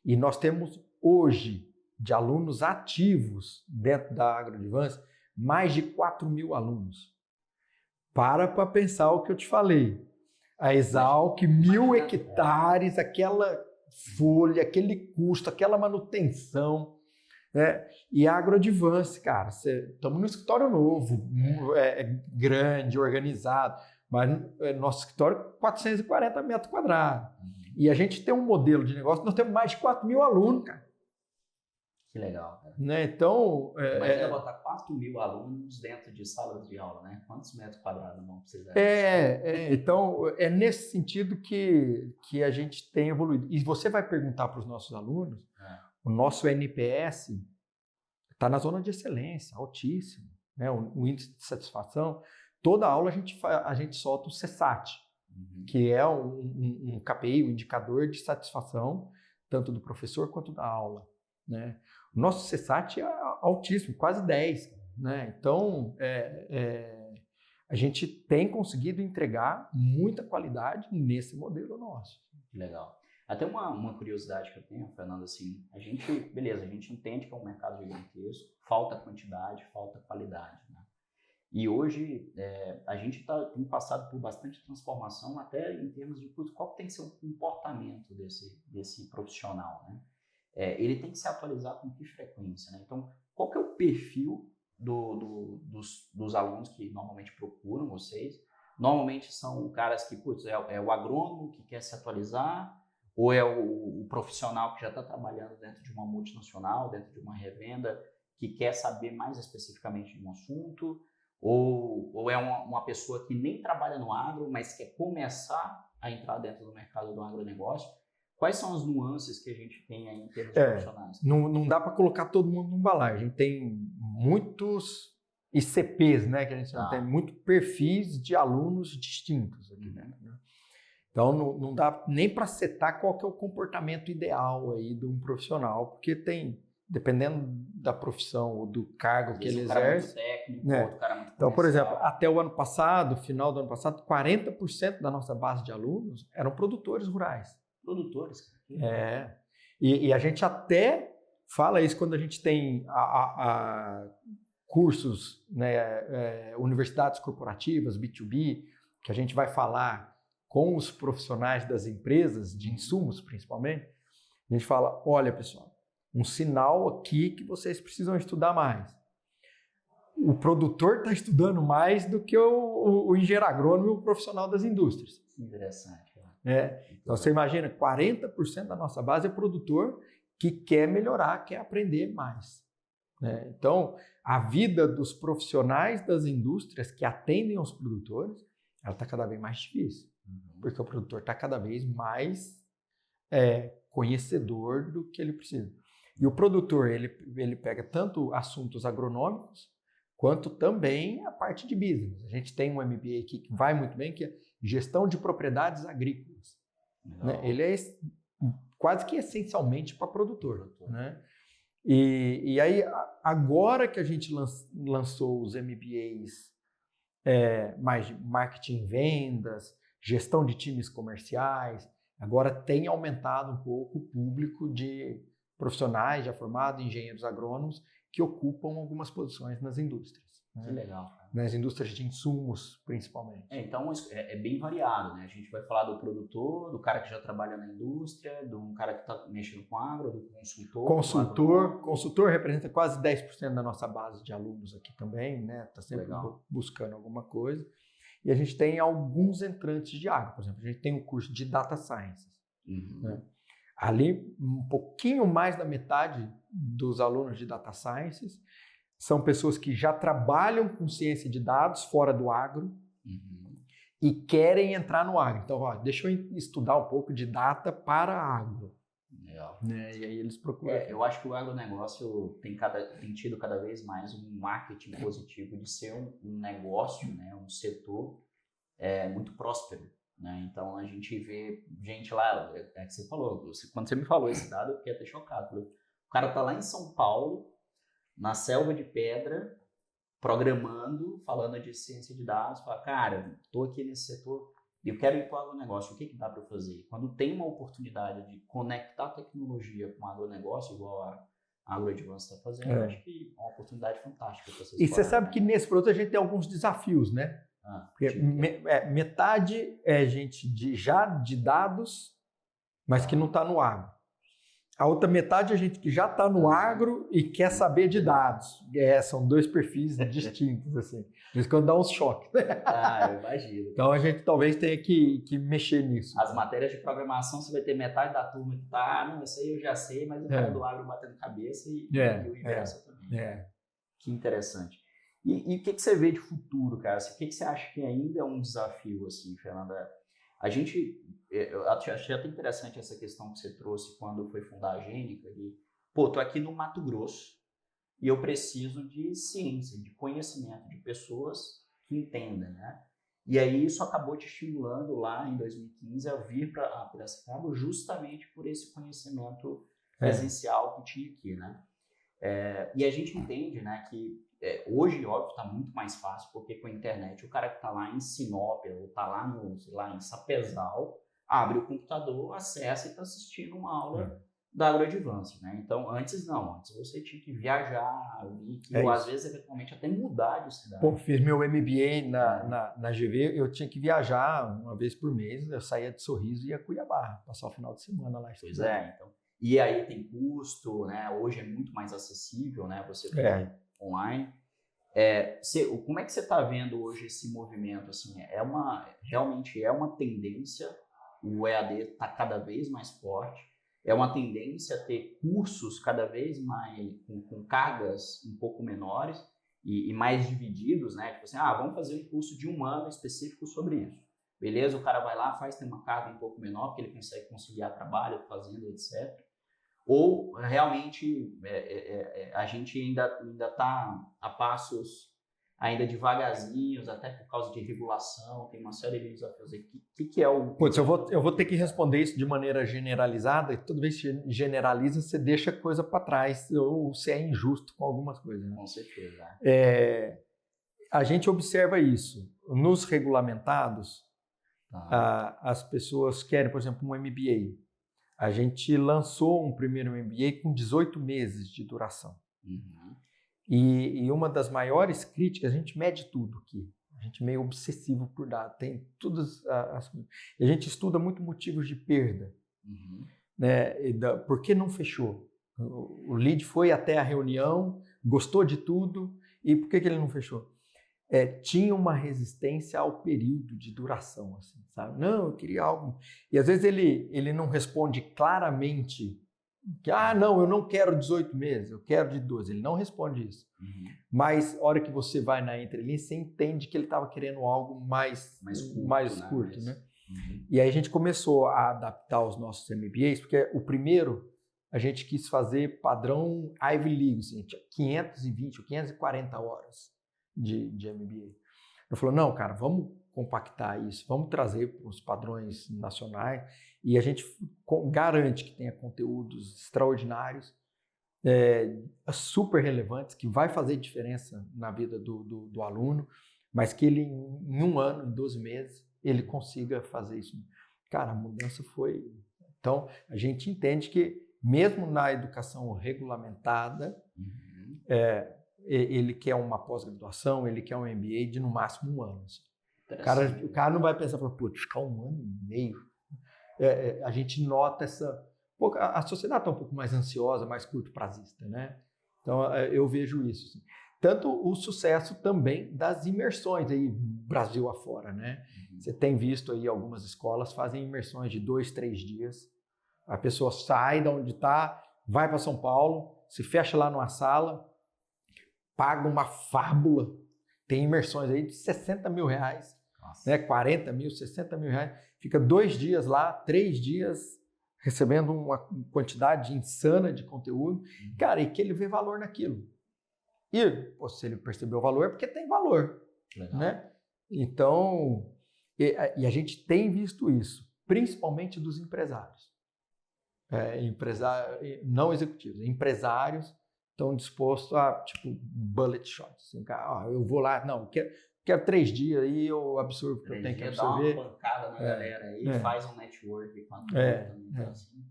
E nós temos hoje, de alunos ativos dentro da AgroAdvance, mais de 4 mil alunos. Para pensar o que eu te falei. A Exalc, 1.000 hectares, aquela folha, aquele custo, aquela manutenção, né? E a AgroAdvance, cara, estamos num escritório novo, grande, organizado, mas nosso escritório é 440 metros quadrados. E a gente tem um modelo de negócio, nós temos mais de 4 mil alunos, cara. Que legal, cara. Né? Então... Imagina botar 4 mil alunos dentro de salas de aula, né? Quantos metros quadrados vão precisar? Então, é nesse sentido que a gente tem evoluído. E você vai perguntar para os nossos alunos, o nosso NPS está na zona de excelência, altíssimo, né? O índice de satisfação. Toda aula a gente solta o CSAT, que é um KPI, um indicador de satisfação, tanto do professor quanto da aula, né? O nosso CSAT é altíssimo, quase 10, né? Então, a gente tem conseguido entregar muita qualidade nesse modelo nosso. Legal. Até uma curiosidade que eu tenho, Fernando, assim, a gente entende que é um mercado gigantesco, falta quantidade, falta qualidade, né? E hoje a gente tem passado por bastante transformação, até em termos de qual tem que ser o comportamento desse profissional, né? Ele tem que se atualizar com que frequência, né? Então, qual que é o perfil dos alunos que normalmente procuram vocês? Normalmente são caras que, é o agrônomo que quer se atualizar, ou é o profissional que já está trabalhando dentro de uma multinacional, dentro de uma revenda, que quer saber mais especificamente de um assunto, ou é uma pessoa que nem trabalha no agro, mas quer começar a entrar dentro do mercado do agronegócio? Quais são as nuances que a gente tem aí em termos de profissionais? Não dá para colocar todo mundo num balaio. A gente tem muitos ICPs, né? Que a gente tem muitos perfis de alunos distintos aqui, né? Então, não dá nem para setar qual que é o comportamento ideal aí de um profissional, porque tem, dependendo da profissão ou do cargo que ele exerce. Técnico, outro cara muito então, por exemplo, até o ano passado, final do ano passado, 40% da nossa base de alunos eram produtores rurais. Produtores, cara. E a gente até fala isso quando a gente tem cursos, né, universidades corporativas, B2B, que a gente vai falar com os profissionais das empresas, de insumos principalmente. A gente fala, olha pessoal, um sinal aqui que vocês precisam estudar mais. O produtor está estudando mais do que o engenheiro agrônomo e o profissional das indústrias. Interessante. Então, você imagina, 40% da nossa base é produtor que quer melhorar, quer aprender mais. Né? Então, a vida dos profissionais das indústrias que atendem aos produtores, ela está cada vez mais difícil. Porque o produtor está cada vez mais conhecedor do que ele precisa. E o produtor, ele pega tanto assuntos agronômicos, quanto também a parte de business. A gente tem um MBA aqui que vai muito bem, que é Gestão de Propriedades Agrícolas. Né? Ele é quase que essencialmente para produtor. Né? E aí, agora que a gente lançou os MBAs mais de marketing e vendas, gestão de times comerciais, agora tem aumentado um pouco o público de profissionais já formados, engenheiros agrônomos, que ocupam algumas posições nas indústrias. Que legal, cara. Nas indústrias de insumos, principalmente. Então, é bem variado, né? A gente vai falar do produtor, do cara que já trabalha na indústria, de um cara que está mexendo com agro, do consultor. Consultor representa quase 10% da nossa base de alunos aqui também, né? Está sempre buscando alguma coisa. E a gente tem alguns entrantes de agro. Por exemplo, a gente tem um curso de Data Science. Né? Ali, um pouquinho mais da metade dos alunos de Data Sciences são pessoas que já trabalham com ciência de dados fora do agro e querem entrar no agro. Então, deixa eu estudar um pouco de data para agro. Legal. Né? E aí eles procuram. Eu acho que o agronegócio tem tido cada vez mais um marketing positivo de ser um negócio, né? Um setor muito próspero. Né? Então, a gente vê gente lá, que você falou, quando você me falou esse dado, eu fiquei até chocado. O cara tá lá em São Paulo, na selva de pedra, programando, falando de ciência de dados, fala, cara, estou aqui nesse setor e eu quero ir para o agronegócio, o que dá para eu fazer? Quando tem uma oportunidade de conectar tecnologia com o agronegócio, igual a AgroAdvance está fazendo, eu acho que é uma oportunidade fantástica para vocês. E você sabe que nesse produto a gente tem alguns desafios, né? Porque metade é gente já de dados, mas que não está no agro. A outra metade é gente que já está no agro e quer saber de dados. São dois perfis distintos, assim. Por isso que dá uns choques. Eu imagino. Então a gente talvez tenha que mexer nisso. As matérias de programação, você vai ter metade da turma que está, não, isso aí eu já sei, mas o cara do agro batendo cabeça e o inverso também. Que interessante. E o que você vê de futuro, cara? O que você acha que ainda é um desafio, assim, Fernanda? Eu achei até interessante essa questão que você trouxe quando foi fundar a Gênica. Tô aqui no Mato Grosso e eu preciso de ciência, de conhecimento, de pessoas que entendam, né? E aí isso acabou te estimulando lá em 2015 a vir para Piracicaba justamente por esse conhecimento presencial que tinha aqui, né? E a gente entende, né, que hoje, óbvio, está muito mais fácil, porque com a internet o cara que está lá em Sinop ou está lá em Sapezal, abre o computador, acessa e está assistindo uma aula da AgroAdvance, né? Então, antes você tinha que viajar, ou às vezes, eventualmente, até mudar de cidade. Pô, fiz meu MBA na GV, eu tinha que viajar uma vez por mês, eu saía de Sorriso e ia a Cuiabá, passar o final de semana lá. Pois então. E aí tem custo, né? Hoje é muito mais acessível, né? Você online. Como é que você está vendo hoje esse movimento? Assim, realmente é uma tendência, o EAD está cada vez mais forte, é uma tendência a ter cursos cada vez mais, com cargas um pouco menores e mais divididos, né? Tipo assim, vamos fazer um curso de 1 ano específico sobre isso. Beleza, o cara vai lá, tem uma carga um pouco menor, porque ele consegue conciliar trabalho, fazenda, etc. Ou realmente a gente ainda está a passos ainda devagarzinhos, até por causa de regulação, tem uma série de desafios aqui. O que é o... Putz, eu vou ter que responder isso de maneira generalizada, e toda vez que você generaliza, você deixa coisa para trás, ou você é injusto com algumas coisas. Né? Com certeza. A gente observa isso. Nos regulamentados, as pessoas querem, por exemplo, um MBA. A gente lançou um primeiro MBA com 18 meses de duração. Uhum. E uma das maiores críticas, a gente mede tudo aqui. A gente é meio obsessivo por dados, tem todas as coisas. E a gente estuda muito motivos de perda. Uhum. Né? Por que não fechou? O lead foi até a reunião, gostou de tudo, e por que ele não fechou? Tinha uma resistência ao período de duração, assim, sabe? Não, eu queria algo... E às vezes ele não responde claramente que, não, eu não quero 18 meses, eu quero de 12. Ele não responde isso. Uhum. Mas, a hora que você vai na entrelinha, você entende que ele estava querendo algo mais curto, né? Uhum. E aí a gente começou a adaptar os nossos MBAs, porque o primeiro a gente quis fazer padrão Ivy League, assim, tinha 520 ou 540 horas de MBA. Eu falei, não, cara, vamos compactar isso, vamos trazer para os padrões nacionais e a gente garante que tenha conteúdos extraordinários, super relevantes, que vai fazer diferença na vida do aluno, mas que ele, em 1 ano, em 12 meses, ele consiga fazer isso. Cara, a mudança foi... Então, a gente entende que, mesmo na educação regulamentada, ele quer uma pós-graduação, ele quer um MBA de no máximo 1 ano. Assim. O cara não vai pensar, putz, ficar 1 ano e meio. A gente nota essa... A sociedade está um pouco mais ansiosa, mais curto-prazista, né? Então, eu vejo isso. Assim. Tanto o sucesso também das imersões aí, Brasil afora, né? Você tem visto aí algumas escolas fazem imersões de 2, 3 dias. A pessoa sai de onde está, vai para São Paulo, se fecha lá numa sala, paga uma fábula. Tem imersões aí de R$60 mil, né? 40 mil, 60 mil reais. Fica 2 dias lá, 3 dias, recebendo uma quantidade insana de conteúdo. Cara, e que ele vê valor naquilo. E se ele percebeu o valor, é porque tem valor. Legal. Né? Então, e a gente tem visto isso, principalmente dos empresários. Não executivos, empresários estão dispostos a, tipo, bullet shot. Assim, eu vou lá, não, quero 3 dias aí, eu absorvo o que eu tenho que absorver. Dá uma pancada na galera aí, faz um network com a turma também. Assim.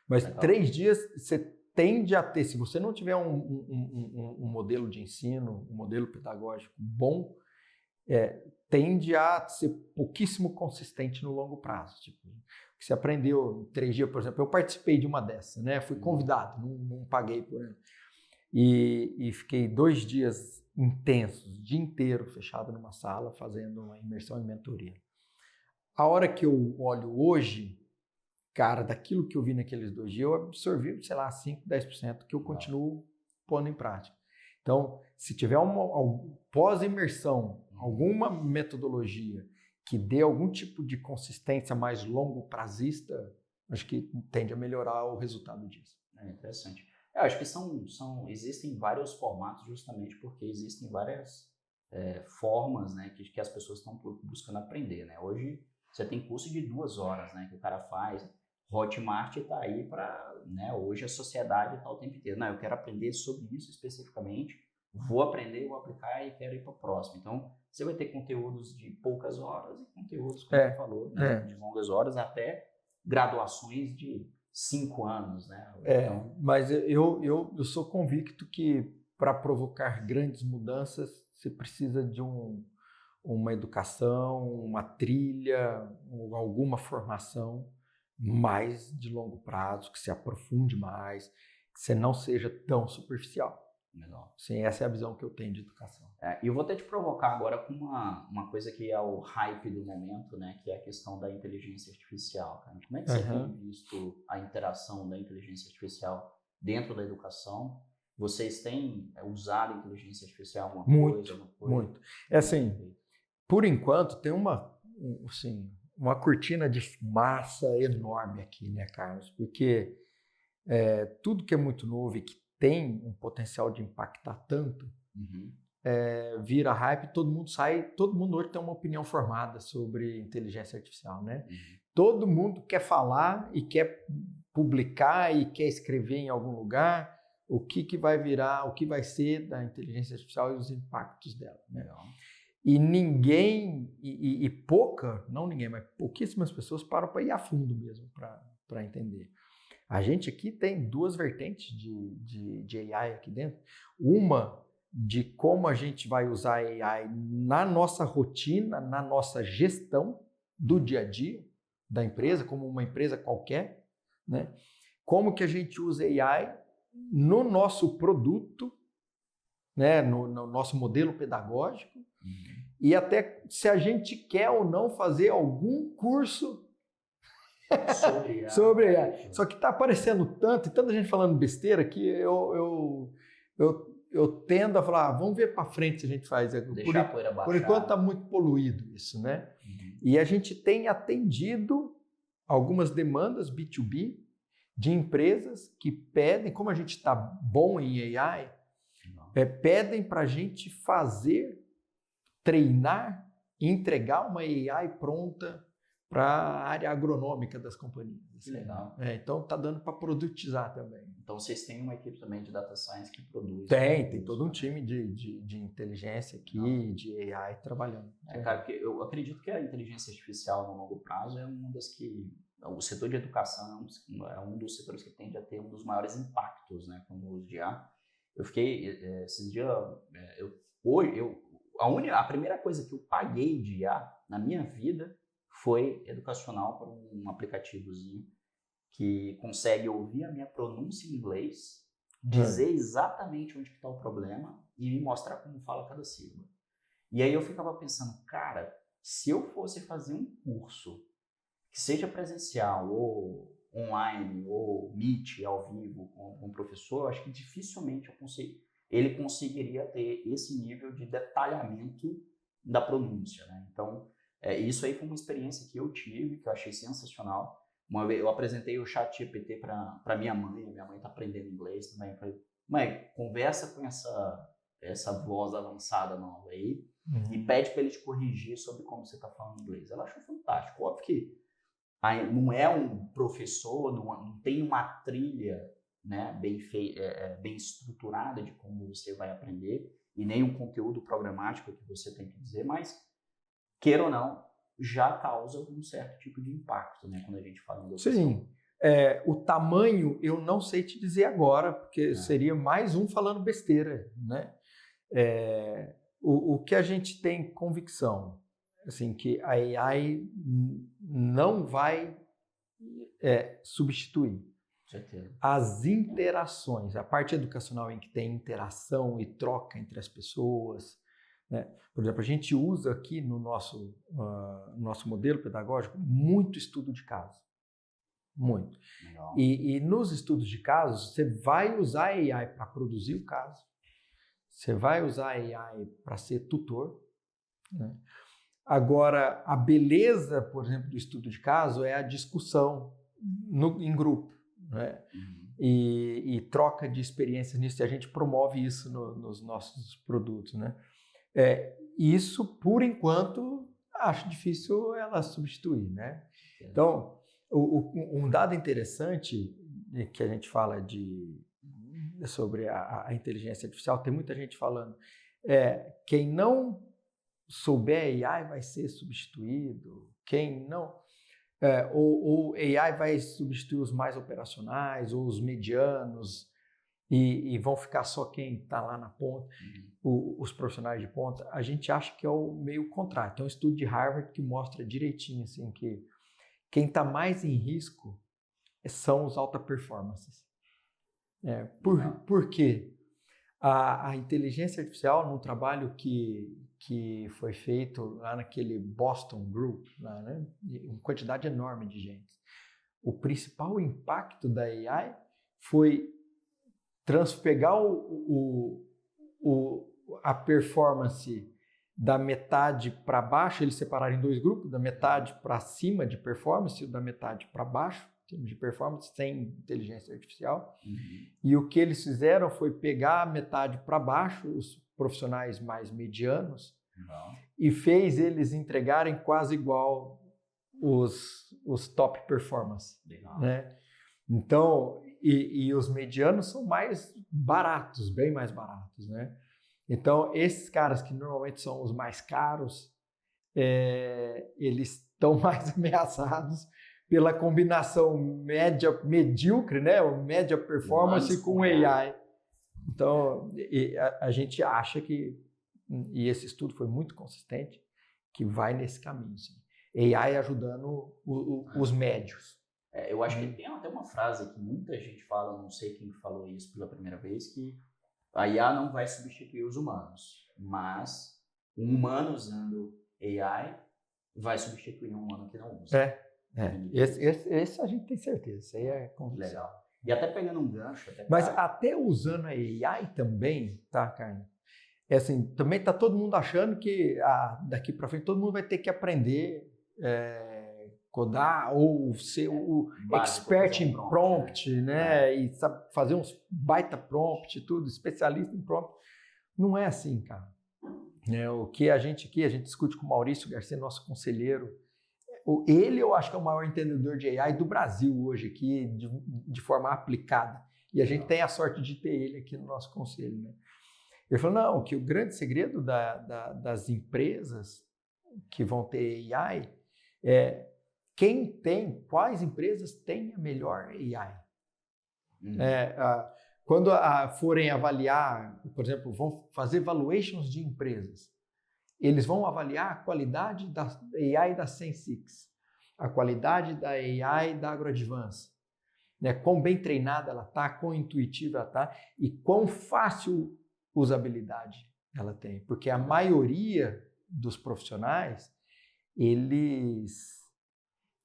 Mas legal. 3 dias você tende a ter, se você não tiver um modelo de ensino, um modelo pedagógico bom, tende a ser pouquíssimo consistente no longo prazo. Tipo, você aprendeu em 3 dias, por exemplo, eu participei de uma dessas, né? Fui convidado, não paguei por ela. E fiquei 2 dias intensos, dia inteiro fechado numa sala, fazendo uma imersão em mentoria. A hora que eu olho hoje, cara, daquilo que eu vi naqueles 2 dias, eu absorvi, sei lá, 5%, 10% que eu continuo pondo em prática. Então, se tiver pós-imersão, alguma metodologia que dê algum tipo de consistência mais longo prazista, acho que tende a melhorar o resultado disso. É interessante. Eu acho que existem vários formatos justamente porque existem várias formas, né, que as pessoas estão buscando aprender, né? Hoje você tem curso de 2 horas, né, que o cara faz. Hotmart está aí para, né, hoje a sociedade está o tempo inteiro. Não, eu quero aprender sobre isso especificamente, vou aprender, vou aplicar e quero ir para o próximo. Então, você vai ter conteúdos de poucas horas e conteúdos, como você falou, né, de longas horas, até graduações de 5 anos, né? Então... Mas eu sou convicto que para provocar grandes mudanças, você precisa de uma educação, uma trilha, alguma formação mais de longo prazo, que se aprofunde mais, que você não seja tão superficial. Legal. Sim, essa é a visão que eu tenho de educação. E eu vou até te provocar agora com uma coisa que é o hype do momento, né, que é a questão da inteligência artificial. Cara. Como é que você tem visto a interação da inteligência artificial dentro da educação? Vocês têm usado a inteligência artificial alguma coisa? Muito. É assim, por enquanto tem uma cortina de fumaça enorme aqui, né, Carlos? Porque tudo que é muito novo e que tem um potencial de impactar tanto, vira hype, todo mundo hoje tem uma opinião formada sobre inteligência artificial, né? Todo mundo quer falar e quer publicar e quer escrever em algum lugar o que vai virar, o que vai ser da inteligência artificial e os impactos dela, né? E mas pouquíssimas pessoas param para ir a fundo mesmo, para entender. A gente aqui tem 2 vertentes de AI aqui dentro. Uma de como a gente vai usar a AI na nossa rotina, na nossa gestão do dia a dia da empresa, como uma empresa qualquer, né? Como que a gente usa AI no nosso produto, né? No nosso modelo pedagógico, e até se a gente quer ou não fazer algum curso sobre AI. Só que está aparecendo tanto, e tanta gente falando besteira, que eu tendo a falar, vamos ver para frente se a gente faz. Deixar a poeira baixar. Por enquanto está muito poluído isso, né? E a gente tem atendido algumas demandas B2B de empresas que pedem, como a gente está bom em AI, pedem para a gente treinar e entregar uma AI pronta para a área agronômica das companhias. Que legal. Então está dando para produtizar também. Então vocês têm uma equipe também de data science que produz? Tem todo um time de inteligência aqui, de AI trabalhando. Cara, porque eu acredito que a inteligência artificial no longo prazo é uma das que... O setor de educação é um dos setores que tende a ter um dos maiores impactos, né, com o uso de IA. Eu fiquei, esses dias, a primeira coisa que eu paguei de IA na minha vida foi educacional para um aplicativozinho que consegue ouvir a minha pronúncia em inglês, dizer exatamente onde está o problema e me mostrar como fala cada sílaba. E aí eu ficava pensando, cara, se eu fosse fazer um curso que seja presencial ou online ou Meet ao vivo com o professor, eu acho que dificilmente ele conseguiria ter esse nível de detalhamento da pronúncia, né? Então, isso aí foi uma experiência que eu tive, que eu achei sensacional. Uma vez eu apresentei o ChatGPT para minha mãe está aprendendo inglês também. Eu falei, mãe, conversa com essa voz avançada nova aí e pede para ele te corrigir sobre como você está falando inglês. Ela achou fantástico. Óbvio que não é um professor, não tem uma trilha né, bem estruturada de como você vai aprender, e nem um conteúdo programático que você tem que dizer, mas, queira ou não, já causa algum certo tipo de impacto, né, quando a gente fala em educação. Sim. O tamanho eu não sei te dizer agora, porque seria mais um falando besteira, né? O que a gente tem convicção, assim, que a AI não vai substituir. Certeza. As interações, a parte educacional em que tem interação e troca entre as pessoas, né? Por exemplo, a gente usa aqui no nosso modelo pedagógico muito estudo de caso. Muito. Legal. E nos estudos de casos, você vai usar a AI para produzir o caso, você vai usar a AI para ser tutor, né? Agora, a beleza, por exemplo, do estudo de caso é a discussão em grupo, né? E troca de experiências nisso, e a gente promove isso nos nossos produtos, né? Isso, por enquanto, acho difícil ela substituir, né? Então, um dado interessante que a gente fala sobre a inteligência artificial, tem muita gente falando, quem não souber AI vai ser substituído, quem não... ou AI vai substituir os mais operacionais, ou os medianos, e vão ficar só quem está lá na ponta, os profissionais de ponta. A gente acha que é o meio contrário. Tem um estudo de Harvard que mostra direitinho assim, que quem está mais em risco são os alta performances. Por quê? A inteligência artificial, num trabalho que foi feito lá naquele Boston Group, lá, né? Uma quantidade enorme de gente. O principal impacto da AI foi pegar a performance da metade para baixo, eles separaram em dois grupos, da metade para cima de performance e da metade para baixo, em termos de performance, sem inteligência artificial. E o que eles fizeram foi pegar a metade para baixo, os profissionais mais medianos, e fez eles entregarem quase igual os top performance. Né? Então, e os medianos são mais baratos, bem mais baratos, né? Então, esses caras que normalmente são os mais caros, eles estão mais ameaçados pela combinação medíocre, né? O média performance com AI. Então, a gente acha que, e esse estudo foi muito consistente, que vai nesse caminho. Assim. AI ajudando os médios. Eu acho que tem até uma frase que muita gente fala, não sei quem falou isso pela primeira vez, que a IA não vai substituir os humanos, mas um humano usando AI vai substituir um humano que não usa. Esse a gente tem certeza, isso aí é convicção. Legal. E até pegando um gancho... Mas até usando a AI também, tá, Carne? Assim, também tá todo mundo achando que daqui para frente todo mundo vai ter que aprender codar ou ser o expert em prompt, né? E sabe, fazer uns baita prompt e tudo, especialista em prompt. Não é assim, cara. O que a gente discute com o Maurício Garcia, nosso conselheiro. Ele, eu acho que é o maior entendedor de AI do Brasil hoje aqui, de forma aplicada. E a gente tem a sorte de ter ele aqui no nosso conselho, né? Ele falou, não, que o grande segredo das empresas que vão ter AI quais empresas têm a melhor AI. Quando forem avaliar, por exemplo, vão fazer valuations de empresas, eles vão avaliar a qualidade da AI da Sensix, a qualidade da AI da AgroAdvance, né? Quão bem treinada ela está, quão intuitiva ela está e quão fácil usabilidade ela tem. Porque a maioria dos profissionais, eles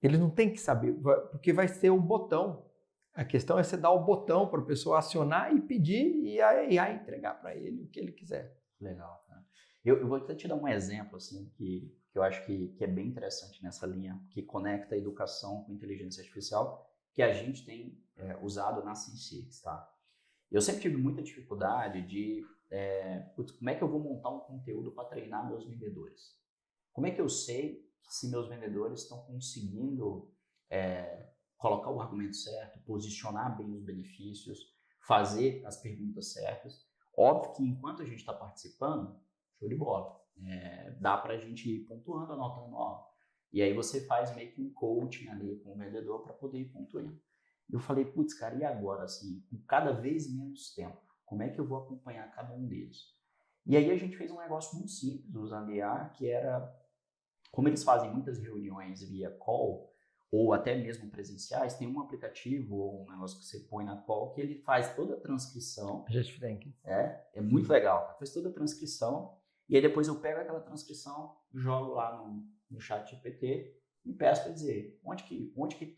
não têm que saber, porque vai ser um botão. A questão é você dar o botão para a pessoa acionar e pedir e a AI entregar para ele o que ele quiser. Legal, cara. Eu vou até te dar um exemplo assim, que eu acho que é bem interessante nessa linha, que conecta a educação com inteligência artificial, que a gente tem usado na Sensix, tá? Eu sempre tive muita dificuldade de como é que eu vou montar um conteúdo para treinar meus vendedores? Como é que eu sei se meus vendedores estão conseguindo colocar o argumento certo, posicionar bem os benefícios, fazer as perguntas certas. Óbvio que enquanto a gente está participando, show de bola. Dá para a gente ir pontuando, anotando, ó. E aí você faz meio que um coaching ali com o vendedor para poder ir pontuando. Eu falei, putz, cara, e agora, assim, com cada vez menos tempo, como é que eu vou acompanhar cada um deles? E aí a gente fez um negócio muito simples usando IA, que era, como eles fazem muitas reuniões via call, ou até mesmo presenciais, tem um aplicativo ou um negócio que você põe na call que ele faz toda a transcrição. É muito legal. Faz toda a transcrição e aí depois eu pego aquela transcrição, jogo lá no chat GPT e peço para dizer onde que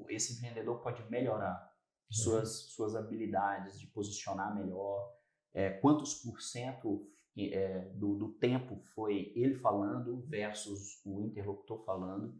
esse vendedor pode melhorar suas habilidades de posicionar melhor, quantos por cento do tempo foi ele falando versus o interlocutor falando.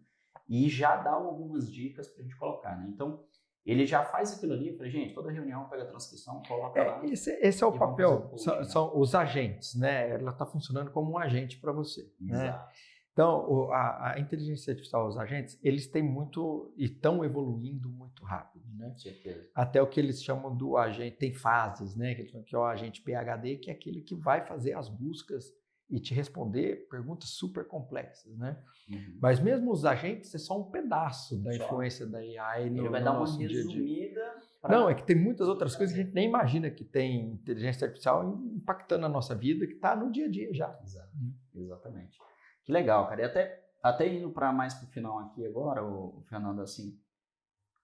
E já dá algumas dicas para a gente colocar, né? Então, ele já faz aquilo ali, eu falei, gente, toda reunião pega a transcrição, coloca lá. Esse é o papel, são os agentes, né? Ela está funcionando como um agente para você. Exato. Né? Então, a inteligência artificial, os agentes, eles têm muito e estão evoluindo muito rápido, né? Com certeza. Até o que eles chamam do agente, tem fases, né? Que é o agente PhD, que é aquele que vai fazer as buscas e te responder perguntas super complexas, né? Uhum. Mas mesmo os agentes é só um pedaço da influência da AI no Ele vai dar uma nosso dia a dia. resumida. Não, é que tem muitas outras coisas que a gente nem imagina que tem inteligência artificial impactando a nossa vida, que está no dia a dia já. Exato. Exatamente. Que legal, cara. E até indo para mais para o final aqui agora, o Fernando, assim,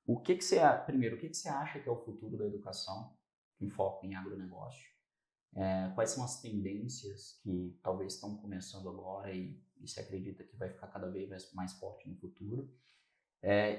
o que você acha que é o futuro da educação com foco em agronegócio? Quais são as tendências que talvez estão começando agora e se acredita que vai ficar cada vez mais forte no futuro?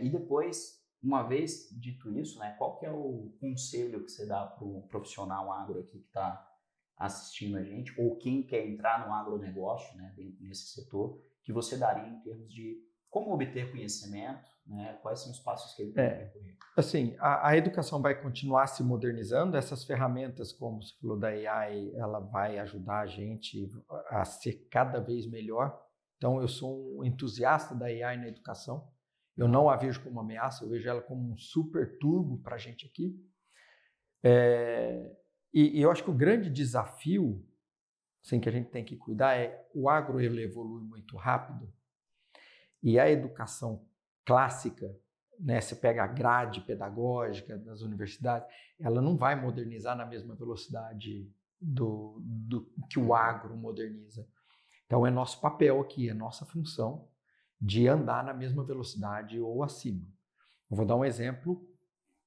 E depois, uma vez dito isso, né, qual que é o conselho que você dá para o profissional agro aqui que está assistindo a gente, ou quem quer entrar no agronegócio, né, nesse setor, que você daria em termos de como obter conhecimento, né, quais são os passos que ele tem que percorrer? Assim, a educação vai continuar se modernizando, essas ferramentas, como você falou da AI, ela vai ajudar a gente a ser cada vez melhor. Então, eu sou um entusiasta da AI na educação, eu não a vejo como uma ameaça, eu vejo ela como um super turbo para a gente aqui. E eu acho que o grande desafio, assim, que a gente tem que cuidar é o agro, ele evolui muito rápido e a educação clássica, né, você pega a grade pedagógica das universidades, ela não vai modernizar na mesma velocidade do que o agro moderniza. Então é nosso papel aqui, é nossa função de andar na mesma velocidade ou acima. Eu vou dar um exemplo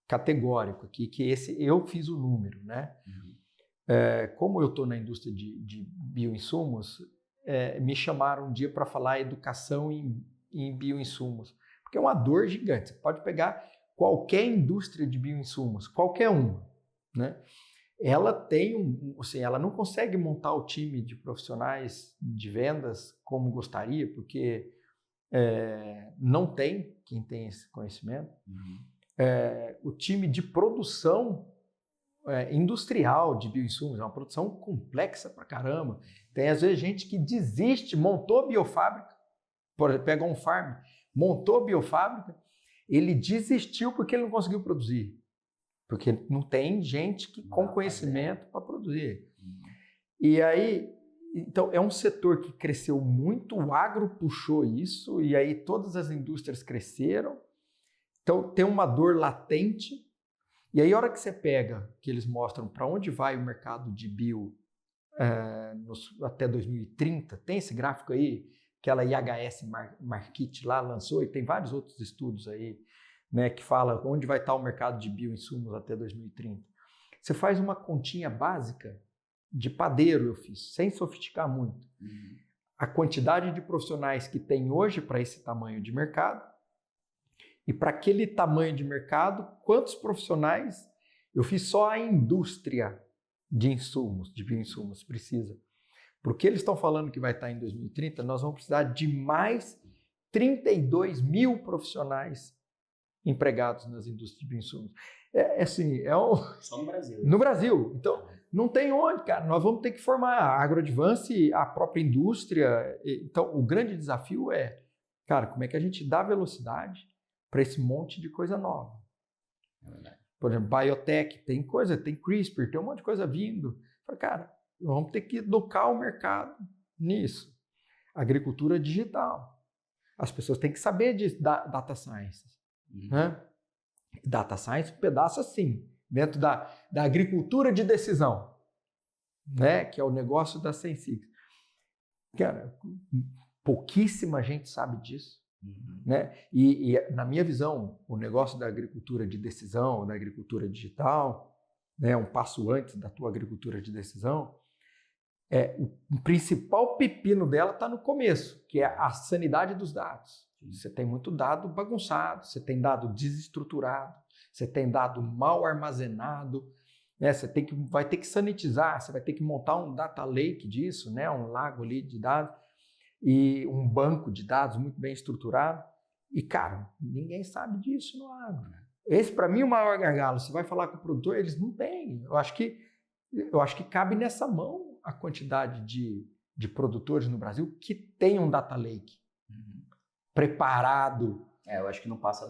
categórico aqui, que eu fiz o número, né? Como eu estou na indústria de bioinsumos, me chamaram um dia para falar educação em bioinsumos, porque é uma dor gigante. Você pode pegar qualquer indústria de bioinsumos, qualquer uma, né? Ela tem assim, ela não consegue montar o time de profissionais de vendas como gostaria, porque não tem quem tem esse conhecimento. O time de produção industrial de bioinsumos é uma produção complexa pra caramba. Tem às vezes gente que desiste, montou biofábrica, pega um farm, montou biofábrica, ele desistiu porque ele não conseguiu produzir. Porque não tem gente com conhecimento para produzir. E aí, então, é um setor que cresceu muito, o agro puxou isso, e aí todas as indústrias cresceram. Então, tem uma dor latente. E aí, a hora que você pega, que eles mostram para onde vai o mercado de bio até 2030, tem esse gráfico aí, aquela IHS Markit lá lançou, e tem vários outros estudos aí, né, que fala onde vai estar o mercado de bioinsumos até 2030. Você faz uma continha básica de padeiro, eu fiz, sem sofisticar muito. A quantidade de profissionais que tem hoje para esse tamanho de mercado e para aquele tamanho de mercado, quantos profissionais, eu fiz só a indústria de insumos, de bioinsumos, precisa. Porque eles estão falando que vai estar em 2030, nós vamos precisar de mais 32 mil profissionais empregados nas indústrias de bioinsumos. Só no Brasil. No Brasil. Então, não tem onde, cara. Nós vamos ter que formar a AgroAdvance, a própria indústria. Então, o grande desafio é, cara, como é que a gente dá velocidade para esse monte de coisa nova. É verdade. Por exemplo, biotech, tem CRISPR, tem um monte de coisa vindo. Falei, cara, vamos ter que educar o mercado nisso. Agricultura digital. As pessoas têm que saber de data science. Né? Data science, um pedaço assim, dentro da agricultura de decisão, né? Que é o negócio da Sensix. Cara, pouquíssima gente sabe disso. Né? E, na minha visão, o negócio da agricultura de decisão, da agricultura digital, né, um passo antes da tua agricultura de decisão, o principal pepino dela está no começo, que é a sanidade dos dados. Você tem muito dado bagunçado, você tem dado desestruturado, você tem dado mal armazenado, né? Você vai ter que sanitizar, você vai ter que montar um data lake disso, né? Um lago ali de dados, e um banco de dados muito bem estruturado. E, cara, ninguém sabe disso no agro. Esse, para mim, é o maior gargalo. Você vai falar com o produtor, eles não têm. Eu acho que cabe nessa mão a quantidade de produtores no Brasil que tem um data lake preparado. Eu acho que não passa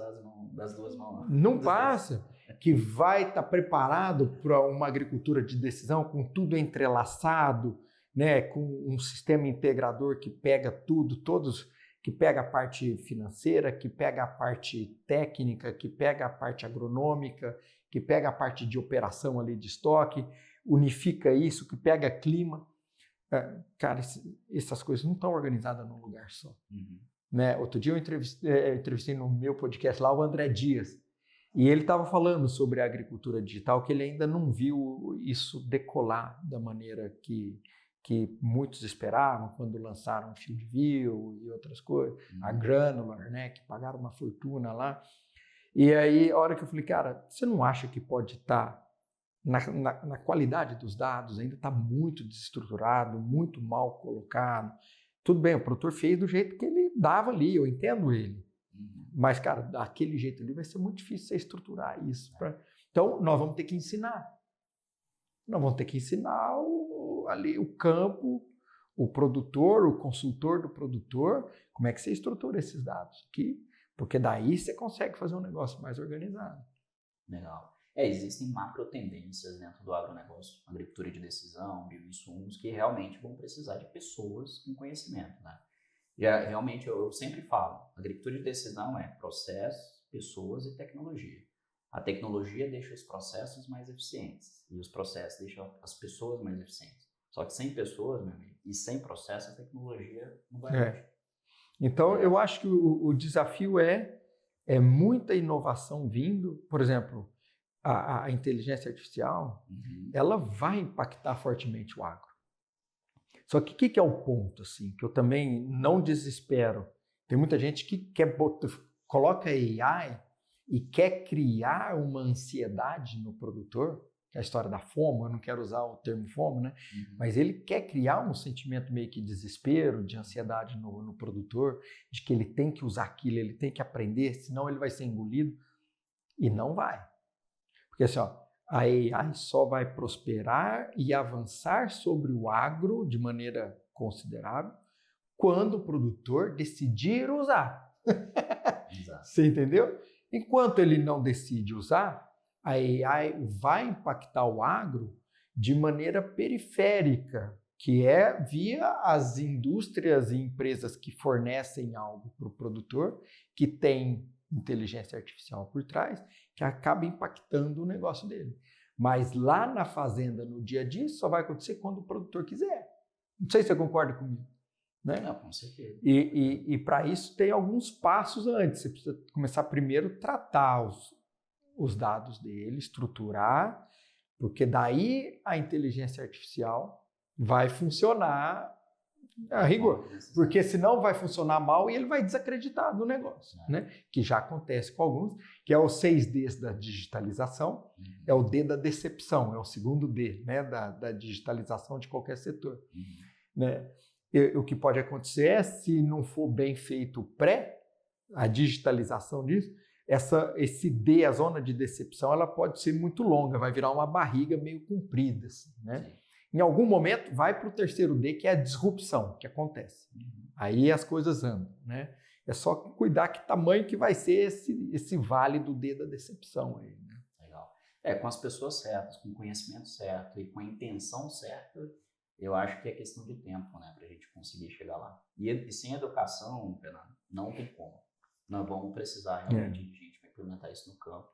das duas mãos. Não passa. Que vai estar preparado para uma agricultura de decisão com tudo entrelaçado, né, com um sistema integrador que pega tudo, que pega a parte financeira, que pega a parte técnica, que pega a parte agronômica, que pega a parte de operação ali de estoque, unifica isso, que pega clima. Cara, essas coisas não estão organizadas num lugar só. Né? Outro dia eu entrevistei no meu podcast lá o André Dias, e ele estava falando sobre a agricultura digital, que ele ainda não viu isso decolar da maneira que muitos esperavam quando lançaram o FieldView e outras coisas, a Granular, né, que pagaram uma fortuna lá. E aí, a hora que eu falei, cara, você não acha que pode estar na qualidade dos dados, ainda está muito desestruturado, muito mal colocado? Tudo bem, o produtor fez do jeito que ele dava ali, eu entendo ele. Mas, cara, daquele jeito ali vai ser muito difícil você estruturar isso. Então, nós vamos ter que ensinar. Nós vamos ter que ensinar ali o campo, o produtor, o consultor do produtor, como é que você estrutura esses dados aqui, porque daí você consegue fazer um negócio mais organizado. Legal. Existem macro tendências dentro do agronegócio, agricultura de decisão, bioinsumos, que realmente vão precisar de pessoas com conhecimento, né? Realmente, eu sempre falo, agricultura de decisão é processos, pessoas e tecnologia. A tecnologia deixa os processos mais eficientes e os processos deixam as pessoas mais eficientes. Só que sem pessoas, meu amigo, e sem processo, a tecnologia não vai longe. Então, eu acho que o desafio é muita inovação vindo. Por exemplo, a inteligência artificial, ela vai impactar fortemente o agro. Só que o que é o ponto, assim, que eu também não desespero? Tem muita gente que coloca AI e quer criar uma ansiedade no produtor, que é a história da FOMO, eu não quero usar o termo FOMO, né? Mas ele quer criar um sentimento meio que de desespero, de ansiedade no produtor, de que ele tem que usar aquilo, ele tem que aprender, senão ele vai ser engolido. E não vai. Porque assim, ó, a AI só vai prosperar e avançar sobre o agro de maneira considerável quando o produtor decidir usar. Você entendeu? Enquanto ele não decide usar, a AI vai impactar o agro de maneira periférica, que é via as indústrias e empresas que fornecem algo para o produtor, que tem inteligência artificial por trás, que acaba impactando o negócio dele. Mas lá na fazenda, no dia a dia, isso só vai acontecer quando o produtor quiser. Não sei se você concorda comigo. Né? Não, com certeza. E para isso tem alguns passos antes. Você precisa começar primeiro a tratar os dados dele, estruturar, porque daí a inteligência artificial vai funcionar a rigor. Porque senão vai funcionar mal e ele vai desacreditar do negócio. Né? Que já acontece com alguns, que é os 6 Ds da digitalização, é o D da decepção, é o segundo D, né, da digitalização de qualquer setor. Né? O que pode acontecer é, se não for bem feito a digitalização disso, esse D, a zona de decepção, ela pode ser muito longa, vai virar uma barriga meio comprida. Assim, né? Em algum momento vai para o terceiro D, que é a disrupção, que acontece. Aí as coisas andam. Né? É só cuidar que tamanho que vai ser esse vale do D da decepção aí, né? Legal. Com as pessoas certas, com o conhecimento certo e com a intenção certa, eu acho que é questão de tempo, né, para a gente conseguir chegar lá. E sem educação, Fernando, não tem como. Nós vamos precisar realmente de gente para implementar isso no campo.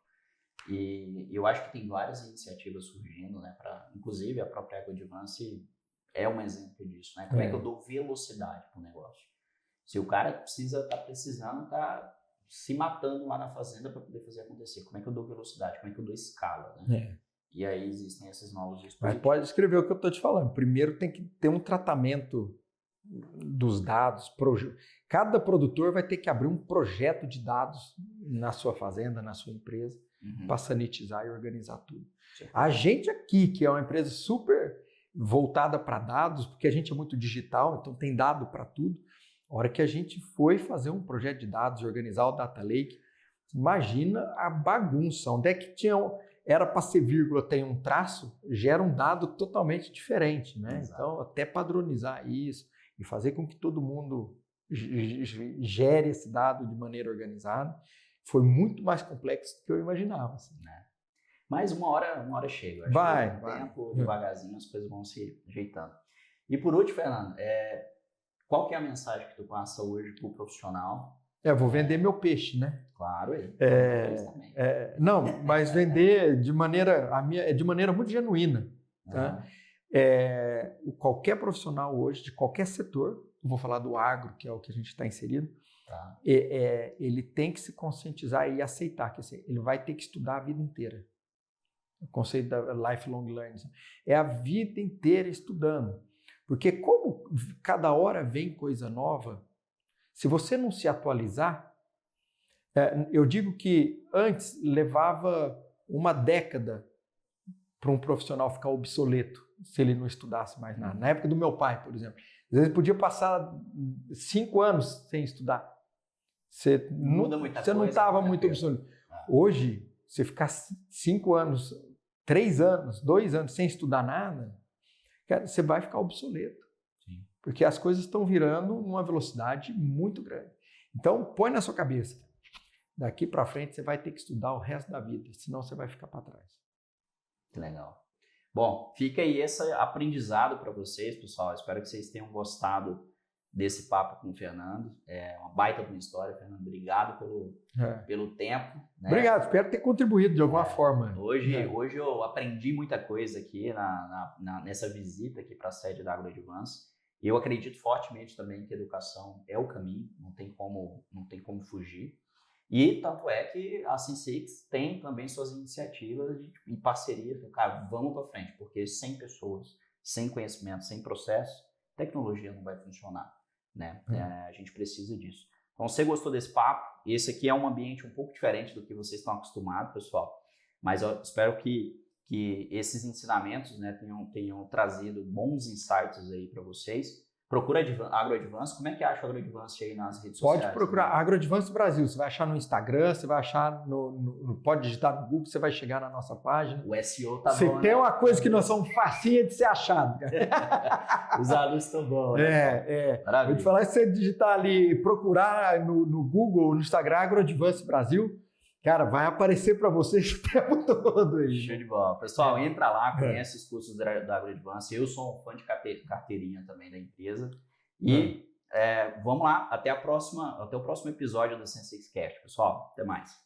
E eu acho que tem várias iniciativas surgindo, né, inclusive a própria AgroAdvance é um exemplo disso, né? Como é que eu dou velocidade para o negócio? Se o cara tá precisando, tá se matando lá na fazenda para poder fazer acontecer. Como é que eu dou velocidade? Como é que eu dou escala, né? E aí existem esses novos dispositivos. Mas pode escrever o que eu estou te falando. Primeiro tem que ter um tratamento dos dados. Cada produtor vai ter que abrir um projeto de dados na sua fazenda, na sua empresa, para sanitizar e organizar tudo. Sim. A gente aqui, que é uma empresa super voltada para dados, porque a gente é muito digital, então tem dado para tudo. A hora que a gente foi fazer um projeto de dados, organizar o Data Lake, imagina a bagunça. Onde é que era para ser vírgula, tem um traço, gera um dado totalmente diferente, né? Exato. Então, até padronizar isso e fazer com que todo mundo gere esse dado de maneira organizada, foi muito mais complexo do que eu imaginava. Assim. Mas uma hora chega. Acho vai. Tempo, devagarzinho, as coisas vão se ajeitando. E por último, Fernando, qual que é a mensagem que tu passa hoje para o profissional? Eu vou vender meu peixe, né? Claro, não, mas vender de maneira muito genuína. Tá? Qualquer profissional hoje, de qualquer setor, eu vou falar do agro, que é o que a gente está inserido, tá. Ele tem que se conscientizar e aceitar que assim, ele vai ter que estudar a vida inteira. O conceito da lifelong learning. É a vida inteira estudando. Porque como cada hora vem coisa nova, se você não se atualizar, eu digo que antes levava uma década para um profissional ficar obsoleto, se ele não estudasse mais nada. Na época do meu pai, por exemplo, às vezes podia passar 5 anos sem estudar. Você não estava muito obsoleto. Hoje, você ficar 5 anos, 3 anos, 2 anos sem estudar nada, cara, você vai ficar obsoleto. Sim. Porque as coisas estão virando numa velocidade muito grande. Então, põe na sua cabeça. Daqui para frente, você vai ter que estudar o resto da vida, senão você vai ficar para trás. Que legal. Bom, fica aí esse aprendizado para vocês, pessoal. Espero que vocês tenham gostado desse papo com o Fernando. É uma baita de uma história, Fernando. Obrigado pelo tempo. Né? Obrigado, espero ter contribuído de alguma forma. Hoje eu aprendi muita coisa aqui nessa visita aqui para a sede da AgroAdvance. Eu acredito fortemente também que a educação é o caminho, não tem como fugir. E tanto é que a Sensix tem também suas iniciativas e parcerias. Cara, vamos para frente, porque sem pessoas, sem conhecimento, sem processo, tecnologia não vai funcionar. Né? A gente precisa disso. Então, se você gostou desse papo, esse aqui é um ambiente um pouco diferente do que vocês estão acostumados, pessoal. Mas eu espero que esses ensinamentos, né, tenham trazido bons insights aí para vocês. Procura AgroAdvance. Como é que acha o AgroAdvance aí nas redes sociais? Pode procurar AgroAdvance Brasil. Você vai achar no Instagram, você vai achar pode digitar no Google, você vai chegar na nossa página. O SEO tá bom, Você tem uma coisa que nós somos facinha de ser achado. Os anúncios estão bons. Né? Vou te falar, se você digitar ali, procurar no Google, no Instagram, AgroAdvance Brasil, cara, vai aparecer para vocês o tempo todo aí. Show de bola. Pessoal, entra lá, conhece os cursos da AgroAdvance. Eu sou um fã de carteirinha também da empresa. E vamos lá, até o próximo episódio do Sensix Cast, pessoal. Até mais.